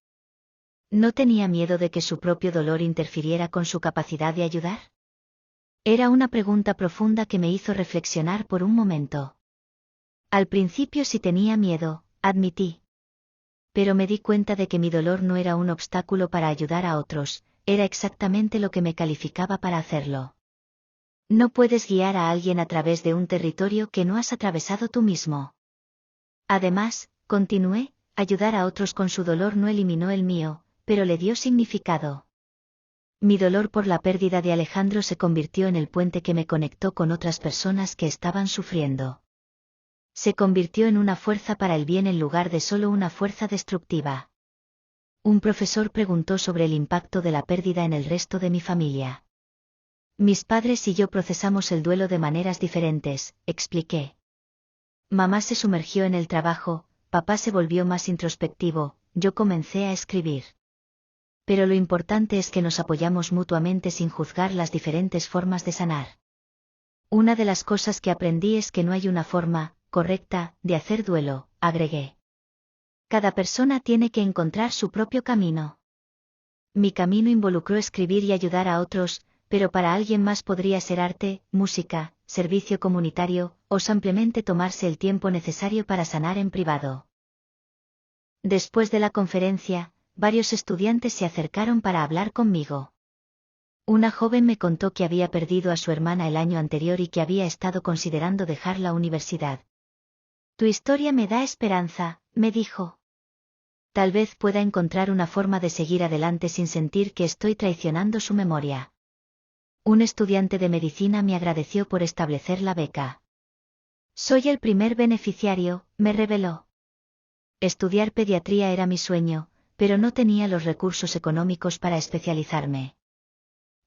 Speaker 1: ¿No tenía miedo de que su propio dolor interfiriera con su capacidad de ayudar? Era una pregunta profunda que me hizo reflexionar por un momento. Al principio sí tenía miedo, admití. Pero me di cuenta de que mi dolor no era un obstáculo para ayudar a otros, era exactamente lo que me calificaba para hacerlo. No puedes guiar a alguien a través de un territorio que no has atravesado tú mismo. Además, continué, ayudar a otros con su dolor no eliminó el mío, pero le dio significado. Mi dolor por la pérdida de Alejandro se convirtió en el puente que me conectó con otras personas que estaban sufriendo. Se convirtió en una fuerza para el bien en lugar de solo una fuerza destructiva. Un profesor preguntó sobre el impacto de la pérdida en el resto de mi familia. Mis padres y yo procesamos el duelo de maneras diferentes, expliqué. Mamá se sumergió en el trabajo, papá se volvió más introspectivo, yo comencé a escribir. Pero lo importante es que nos apoyamos mutuamente sin juzgar las diferentes formas de sanar. Una de las cosas que aprendí es que no hay una forma correcta de hacer duelo, agregué. Cada persona tiene que encontrar su propio camino. Mi camino involucró escribir y ayudar a otros, pero para alguien más podría ser arte, música, servicio comunitario, o simplemente tomarse el tiempo necesario para sanar en privado. Después de la conferencia, varios estudiantes se acercaron para hablar conmigo. Una joven me contó que había perdido a su hermana el año anterior y que había estado considerando dejar la universidad. Tu historia me da esperanza, me dijo. Tal vez pueda encontrar una forma de seguir adelante sin sentir que estoy traicionando su memoria. Un estudiante de medicina me agradeció por establecer la beca. Soy el primer beneficiario, me reveló. Estudiar pediatría era mi sueño, pero no tenía los recursos económicos para especializarme.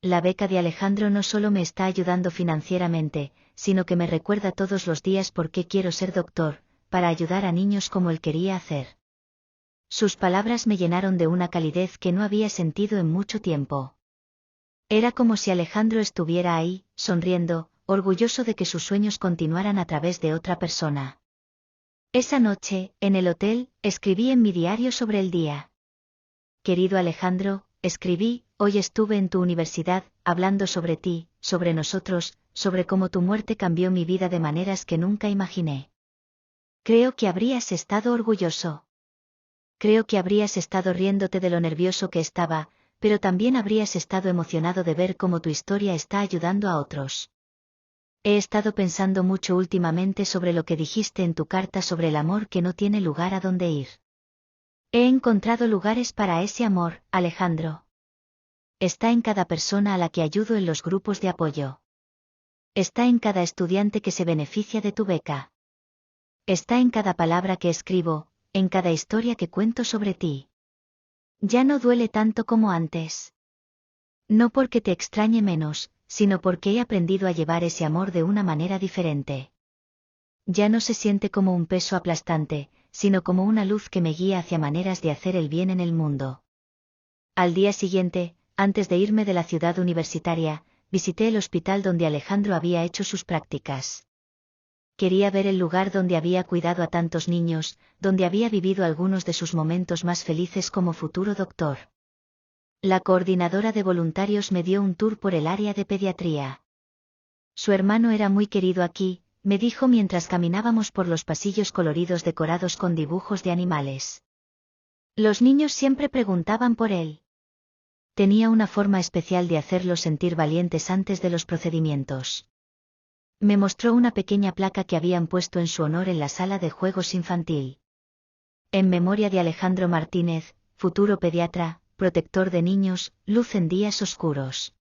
Speaker 1: La beca de Alejandro no solo me está ayudando financieramente, sino que me recuerda todos los días por qué quiero ser doctor, para ayudar a niños como él quería hacer. Sus palabras me llenaron de una calidez que no había sentido en mucho tiempo. Era como si Alejandro estuviera ahí, sonriendo, orgulloso de que sus sueños continuaran a través de otra persona. Esa noche, en el hotel, escribí en mi diario sobre el día. Querido Alejandro, escribí, hoy estuve en tu universidad, hablando sobre ti, sobre nosotros, sobre cómo tu muerte cambió mi vida de maneras que nunca imaginé. Creo que habrías estado orgulloso. Creo que habrías estado riéndote de lo nervioso que estaba, pero también habrías estado emocionado de ver cómo tu historia está ayudando a otros. He estado pensando mucho últimamente sobre lo que dijiste en tu carta sobre el amor que no tiene lugar a dónde ir. He encontrado lugares para ese amor, Alejandro. Está en cada persona a la que ayudo en los grupos de apoyo. Está en cada estudiante que se beneficia de tu beca. Está en cada palabra que escribo, en cada historia que cuento sobre ti. Ya no duele tanto como antes. No porque te extrañe menos, sino porque he aprendido a llevar ese amor de una manera diferente. Ya no se siente como un peso aplastante, sino como una luz que me guía hacia maneras de hacer el bien en el mundo. Al día siguiente, antes de irme de la ciudad universitaria, visité el hospital donde Alejandro había hecho sus prácticas. Quería ver el lugar donde había cuidado a tantos niños, donde había vivido algunos de sus momentos más felices como futuro doctor. La coordinadora de voluntarios me dio un tour por el área de pediatría. Su hermano era muy querido aquí, me dijo mientras caminábamos por los pasillos coloridos decorados con dibujos de animales. Los niños siempre preguntaban por él. Tenía una forma especial de hacerlos sentir valientes antes de los procedimientos. Me mostró una pequeña placa que habían puesto en su honor en la sala de juegos infantil. En memoria de Alejandro Martínez, futuro pediatra, protector de niños, luz en días oscuros.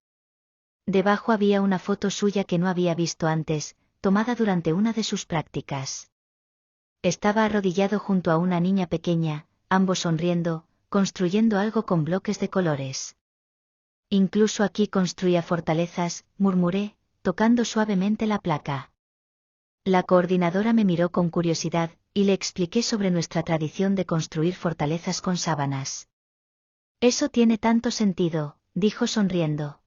Speaker 1: Debajo había una foto suya que no había visto antes, tomada durante una de sus prácticas. Estaba arrodillado junto a una niña pequeña, ambos sonriendo, construyendo algo con bloques de colores. Incluso aquí construía fortalezas, murmuré, tocando suavemente la placa. La coordinadora me miró con curiosidad, y le expliqué sobre nuestra tradición de construir fortalezas con sábanas. Eso tiene tanto sentido, dijo sonriendo.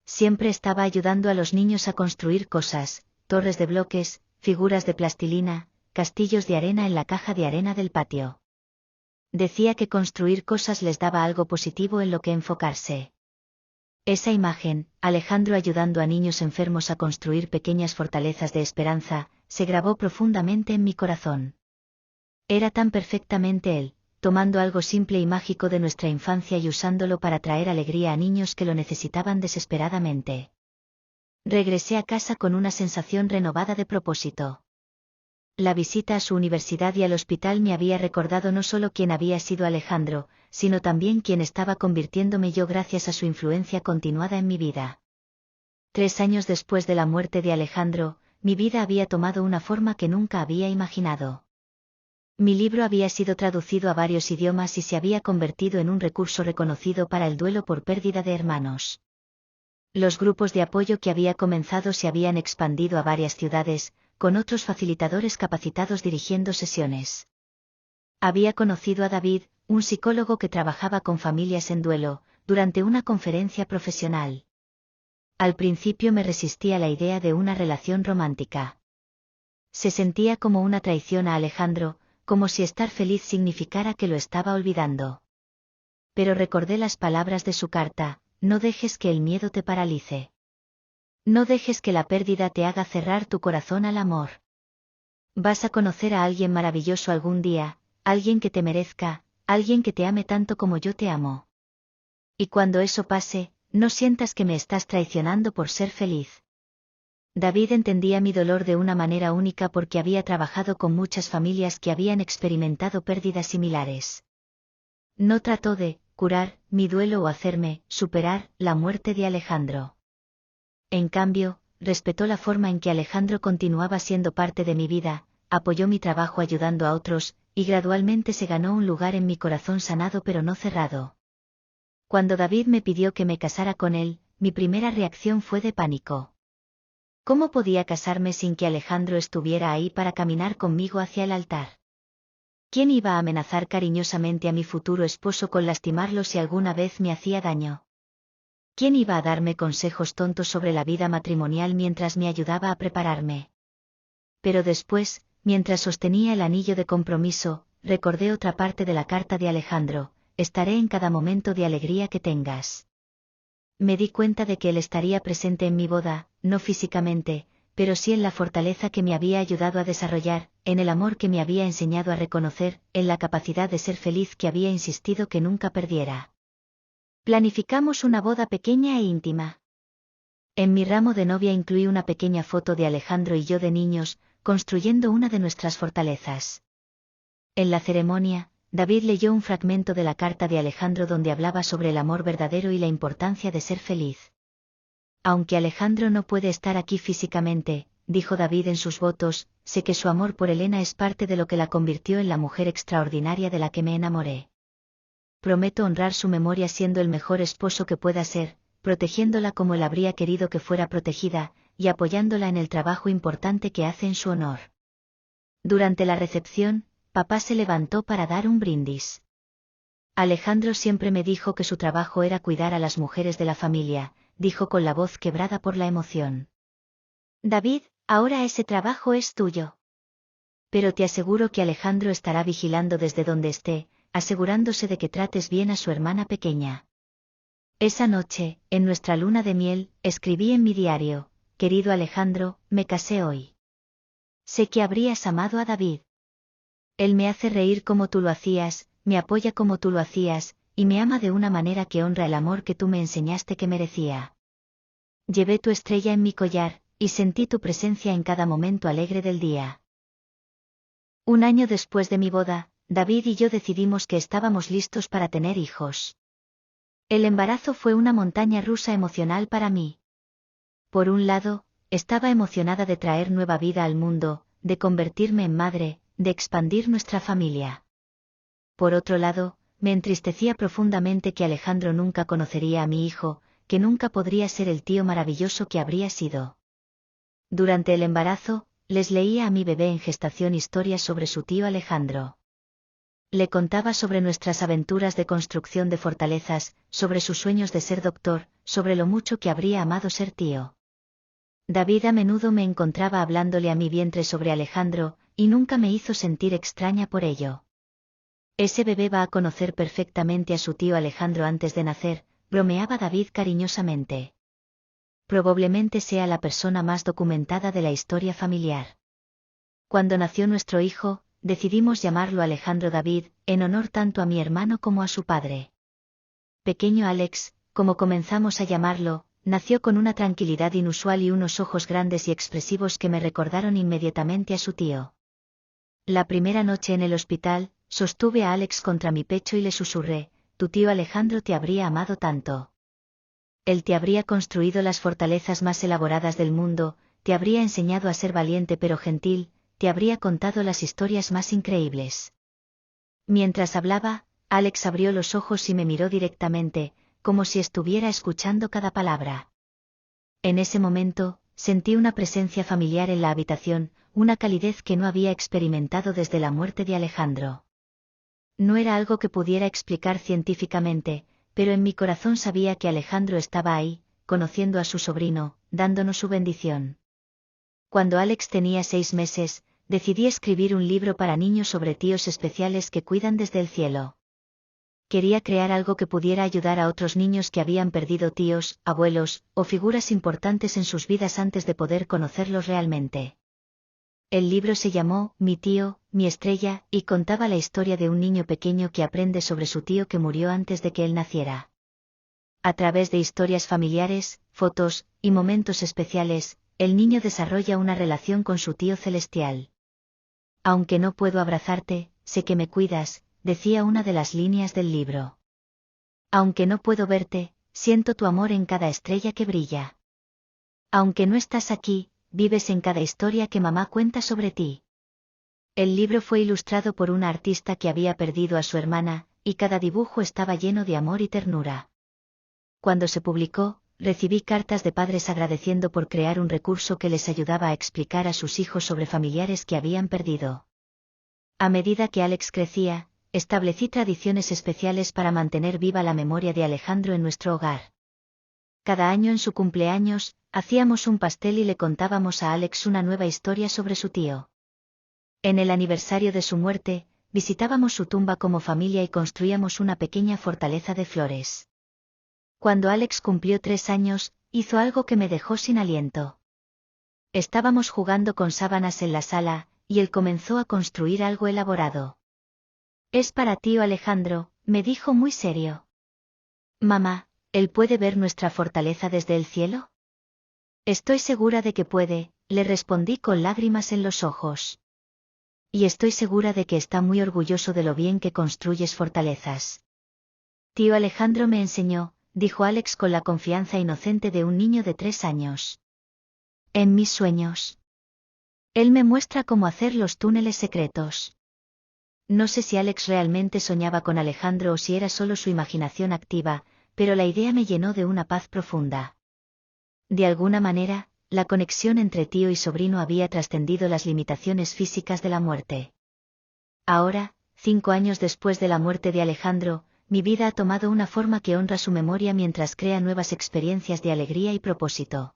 Speaker 1: Siempre estaba ayudando a los niños a construir cosas, torres de bloques, figuras de plastilina, castillos de arena en la caja de arena del patio. Decía que construir cosas les daba algo positivo en lo que enfocarse. Esa imagen, Alejandro ayudando a niños enfermos a construir pequeñas fortalezas de esperanza, se grabó profundamente en mi corazón. Era tan perfectamente él, tomando algo simple y mágico de nuestra infancia y usándolo para traer alegría a niños que lo necesitaban desesperadamente. Regresé a casa con una sensación renovada de propósito. La visita a su universidad y al hospital me había recordado no solo quién había sido Alejandro, sino también quién estaba convirtiéndome yo gracias a su influencia continuada en mi vida. 3 años después de la muerte de Alejandro, mi vida había tomado una forma que nunca había imaginado. Mi libro había sido traducido a varios idiomas y se había convertido en un recurso reconocido para el duelo por pérdida de hermanos. Los grupos de apoyo que había comenzado se habían expandido a varias ciudades, con otros facilitadores capacitados dirigiendo sesiones. Había conocido a David, un psicólogo que trabajaba con familias en duelo, durante una conferencia profesional. Al principio me resistí a la idea de una relación romántica. Se sentía como una traición a Alejandro, como si estar feliz significara que lo estaba olvidando. Pero recordé las palabras de su carta: no dejes que el miedo te paralice. No dejes que la pérdida te haga cerrar tu corazón al amor. Vas a conocer a alguien maravilloso algún día, alguien que te merezca, alguien que te ame tanto como yo te amo. Y cuando eso pase, no sientas que me estás traicionando por ser feliz. David entendía mi dolor de una manera única porque había trabajado con muchas familias que habían experimentado pérdidas similares. No trató de curar mi duelo o hacerme superar la muerte de Alejandro. En cambio, respetó la forma en que Alejandro continuaba siendo parte de mi vida, apoyó mi trabajo ayudando a otros, y gradualmente se ganó un lugar en mi corazón sanado pero no cerrado. Cuando David me pidió que me casara con él, mi primera reacción fue de pánico. ¿Cómo podía casarme sin que Alejandro estuviera ahí para caminar conmigo hacia el altar? ¿Quién iba a amenazar cariñosamente a mi futuro esposo con lastimarlo si alguna vez me hacía daño? ¿Quién iba a darme consejos tontos sobre la vida matrimonial mientras me ayudaba a prepararme? Pero después, mientras sostenía el anillo de compromiso, recordé otra parte de la carta de Alejandro: estaré en cada momento de alegría que tengas. Me di cuenta de que él estaría presente en mi boda, no físicamente, pero sí en la fortaleza que me había ayudado a desarrollar, en el amor que me había enseñado a reconocer, en la capacidad de ser feliz que había insistido que nunca perdiera. Planificamos una boda pequeña e íntima. En mi ramo de novia incluí una pequeña foto de Alejandro y yo de niños, construyendo una de nuestras fortalezas. En la ceremonia, David leyó un fragmento de la carta de Alejandro donde hablaba sobre el amor verdadero y la importancia de ser feliz. Aunque Alejandro no puede estar aquí físicamente, dijo David en sus votos, sé que su amor por Elena es parte de lo que la convirtió en la mujer extraordinaria de la que me enamoré. Prometo honrar su memoria siendo el mejor esposo que pueda ser, protegiéndola como él habría querido que fuera protegida, y apoyándola en el trabajo importante que hace en su honor. Durante la recepción, papá se levantó para dar un brindis. Alejandro siempre me dijo que su trabajo era cuidar a las mujeres de la familia, dijo con la voz quebrada por la emoción. David, ahora ese trabajo es tuyo. Pero te aseguro que Alejandro estará vigilando desde donde esté, asegurándose de que trates bien a su hermana pequeña. Esa noche, en nuestra luna de miel, escribí en mi diario: querido Alejandro, me casé hoy. Sé que habrías amado a David. Él me hace reír como tú lo hacías, me apoya como tú lo hacías, y me ama de una manera que honra el amor que tú me enseñaste que merecía. Llevé tu estrella en mi collar, y sentí tu presencia en cada momento alegre del día. Un año después de mi boda, David y yo decidimos que estábamos listos para tener hijos. El embarazo fue una montaña rusa emocional para mí. Por un lado, estaba emocionada de traer nueva vida al mundo, de convertirme en madre, de expandir nuestra familia. Por otro lado, me entristecía profundamente que Alejandro nunca conocería a mi hijo, que nunca podría ser el tío maravilloso que habría sido. Durante el embarazo, les leía a mi bebé en gestación historias sobre su tío Alejandro. Le contaba sobre nuestras aventuras de construcción de fortalezas, sobre sus sueños de ser doctor, sobre lo mucho que habría amado ser tío. David a menudo me encontraba hablándole a mi vientre sobre Alejandro, y nunca me hizo sentir extraña por ello. Ese bebé va a conocer perfectamente a su tío Alejandro antes de nacer, bromeaba David cariñosamente. Probablemente sea la persona más documentada de la historia familiar. Cuando nació nuestro hijo, decidimos llamarlo Alejandro David, en honor tanto a mi hermano como a su padre. Pequeño Alex, como comenzamos a llamarlo, nació con una tranquilidad inusual y unos ojos grandes y expresivos que me recordaron inmediatamente a su tío. La primera noche en el hospital, sostuve a Alex contra mi pecho y le susurré: tu tío Alejandro te habría amado tanto. Él te habría construido las fortalezas más elaboradas del mundo, te habría enseñado a ser valiente pero gentil, te habría contado las historias más increíbles. Mientras hablaba, Alex abrió los ojos y me miró directamente, como si estuviera escuchando cada palabra. En ese momento, sentí una presencia familiar en la habitación, una calidez que no había experimentado desde la muerte de Alejandro. No era algo que pudiera explicar científicamente, pero en mi corazón sabía que Alejandro estaba ahí, conociendo a su sobrino, dándonos su bendición. Cuando Alex tenía 6 meses, decidí escribir un libro para niños sobre tíos especiales que cuidan desde el cielo. Quería crear algo que pudiera ayudar a otros niños que habían perdido tíos, abuelos, o figuras importantes en sus vidas antes de poder conocerlos realmente. El libro se llamó Mi tío, mi estrella, y contaba la historia de un niño pequeño que aprende sobre su tío que murió antes de que él naciera. A través de historias familiares, fotos, y momentos especiales, el niño desarrolla una relación con su tío celestial. Aunque no puedo abrazarte, sé que me cuidas, decía una de las líneas del libro. Aunque no puedo verte, siento tu amor en cada estrella que brilla. Aunque no estás aquí, vives en cada historia que mamá cuenta sobre ti. El libro fue ilustrado por una artista que había perdido a su hermana, y cada dibujo estaba lleno de amor y ternura. Cuando se publicó, recibí cartas de padres agradeciendo por crear un recurso que les ayudaba a explicar a sus hijos sobre familiares que habían perdido. A medida que Alex crecía, establecí tradiciones especiales para mantener viva la memoria de Alejandro en nuestro hogar. Cada año en su cumpleaños, hacíamos un pastel y le contábamos a Alex una nueva historia sobre su tío. En el aniversario de su muerte, visitábamos su tumba como familia y construíamos una pequeña fortaleza de flores. Cuando Alex cumplió 3 años, hizo algo que me dejó sin aliento. Estábamos jugando con sábanas en la sala, y él comenzó a construir algo elaborado. Es para tío Alejandro, me dijo muy serio. Mamá, ¿él puede ver nuestra fortaleza desde el cielo? Estoy segura de que puede, le respondí con lágrimas en los ojos. Y estoy segura de que está muy orgulloso de lo bien que construyes fortalezas. Tío Alejandro me enseñó, dijo Alex con la confianza inocente de un niño de 3 años. En mis sueños. Él me muestra cómo hacer los túneles secretos. No sé si Alex realmente soñaba con Alejandro o si era solo su imaginación activa, pero la idea me llenó de una paz profunda. De alguna manera, la conexión entre tío y sobrino había trascendido las limitaciones físicas de la muerte. Ahora, 5 años después de la muerte de Alejandro, mi vida ha tomado una forma que honra su memoria mientras crea nuevas experiencias de alegría y propósito.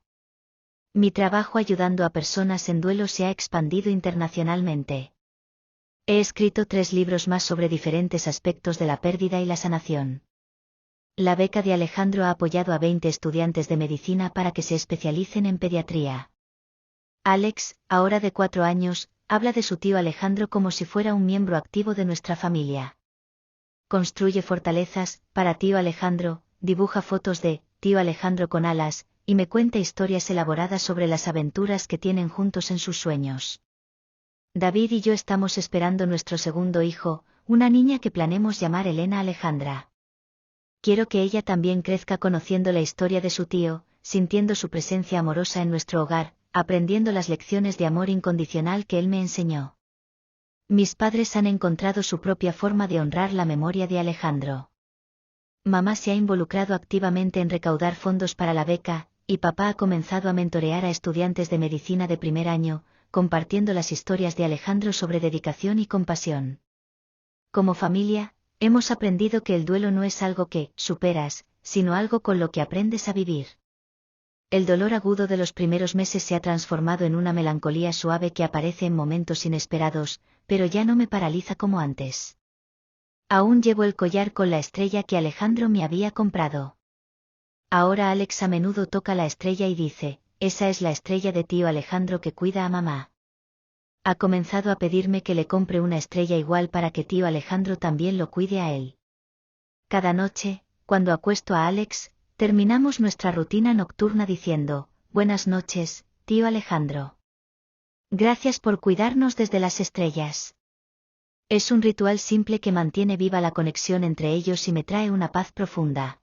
Speaker 1: Mi trabajo ayudando a personas en duelo se ha expandido internacionalmente. He escrito 3 libros más sobre diferentes aspectos de la pérdida y la sanación. La beca de Alejandro ha apoyado a 20 estudiantes de medicina para que se especialicen en pediatría. Alex, ahora de 4 años, habla de su tío Alejandro como si fuera un miembro activo de nuestra familia. Construye fortalezas, para tío Alejandro, dibuja fotos de tío Alejandro con alas, y me cuenta historias elaboradas sobre las aventuras que tienen juntos en sus sueños. David y yo estamos esperando nuestro segundo hijo, una niña que planeamos llamar Elena Alejandra. Quiero que ella también crezca conociendo la historia de su tío, sintiendo su presencia amorosa en nuestro hogar, aprendiendo las lecciones de amor incondicional que él me enseñó. Mis padres han encontrado su propia forma de honrar la memoria de Alejandro. Mamá se ha involucrado activamente en recaudar fondos para la beca, y papá ha comenzado a mentorear a estudiantes de medicina de primer año, compartiendo las historias de Alejandro sobre dedicación y compasión. Como familia, hemos aprendido que el duelo no es algo que superas, sino algo con lo que aprendes a vivir. El dolor agudo de los primeros meses se ha transformado en una melancolía suave que aparece en momentos inesperados, pero ya no me paraliza como antes. Aún llevo el collar con la estrella que Alejandro me había comprado. Ahora Alex a menudo toca la estrella y dice, esa es la estrella de tío Alejandro que cuida a mamá. Ha comenzado a pedirme que le compre una estrella igual para que tío Alejandro también lo cuide a él. Cada noche, cuando acuesto a Alex, terminamos nuestra rutina nocturna diciendo, buenas noches, tío Alejandro. Gracias por cuidarnos desde las estrellas. Es un ritual simple que mantiene viva la conexión entre ellos y me trae una paz profunda.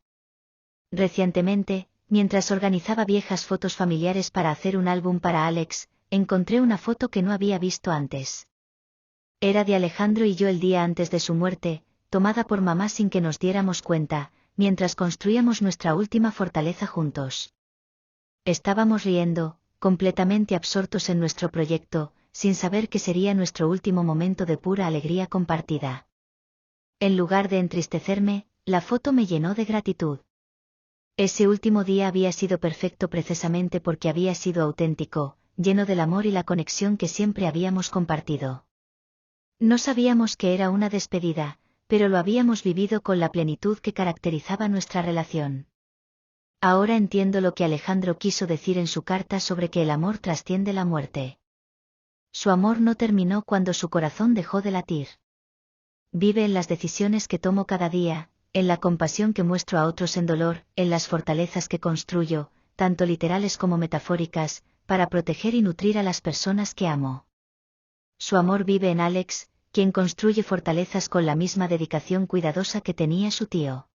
Speaker 1: Recientemente, mientras organizaba viejas fotos familiares para hacer un álbum para Alex, encontré una foto que no había visto antes. Era de Alejandro y yo el día antes de su muerte, tomada por mamá sin que nos diéramos cuenta, mientras construíamos nuestra última fortaleza juntos. Estábamos riendo, completamente absortos en nuestro proyecto, sin saber que sería nuestro último momento de pura alegría compartida. En lugar de entristecerme, la foto me llenó de gratitud. Ese último día había sido perfecto precisamente porque había sido auténtico, lleno del amor y la conexión que siempre habíamos compartido. No sabíamos que era una despedida, pero lo habíamos vivido con la plenitud que caracterizaba nuestra relación. Ahora entiendo lo que Alejandro quiso decir en su carta sobre que el amor trasciende la muerte. Su amor no terminó cuando su corazón dejó de latir. Vive en las decisiones que tomo cada día, en la compasión que muestro a otros en dolor, en las fortalezas que construyo, tanto literales como metafóricas, para proteger y nutrir a las personas que amo. Su amor vive en Alex, quien construye fortalezas con la misma dedicación cuidadosa que tenía su tío.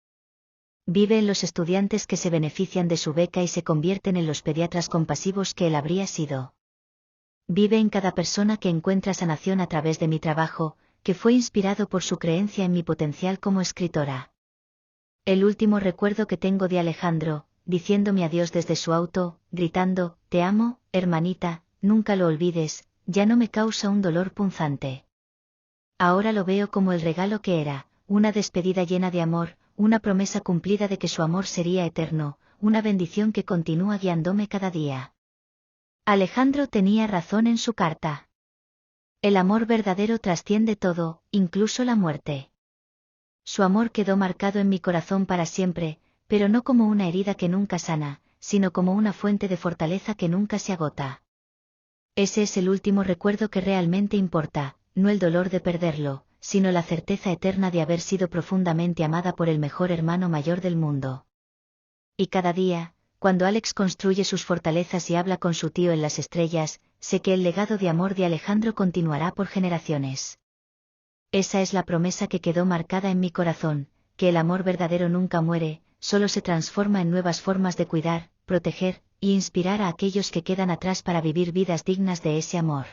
Speaker 1: Vive en los estudiantes que se benefician de su beca y se convierten en los pediatras compasivos que él habría sido. Vive en cada persona que encuentra sanación a través de mi trabajo, que fue inspirado por su creencia en mi potencial como escritora. El último recuerdo que tengo de Alejandro, diciéndome adiós desde su auto, gritando, «Te amo, hermanita, nunca lo olvides», ya no me causa un dolor punzante. Ahora lo veo como el regalo que era, una despedida llena de amor, una promesa cumplida de que su amor sería eterno, una bendición que continúa guiándome cada día. Alejandro tenía razón en su carta. El amor verdadero trasciende todo, incluso la muerte. Su amor quedó marcado en mi corazón para siempre, pero no como una herida que nunca sana, sino como una fuente de fortaleza que nunca se agota. Ese es el último recuerdo que realmente importa, no el dolor de perderlo, sino la certeza eterna de haber sido profundamente amada por el mejor hermano mayor del mundo. Y cada día, cuando Alex construye sus fortalezas y habla con su tío en las estrellas, sé que el legado de amor de Alejandro continuará por generaciones. Esa es la promesa que quedó marcada en mi corazón, que el amor verdadero nunca muere, solo se transforma en nuevas formas de cuidar, proteger, y inspirar a aquellos que quedan atrás para vivir vidas dignas de ese amor.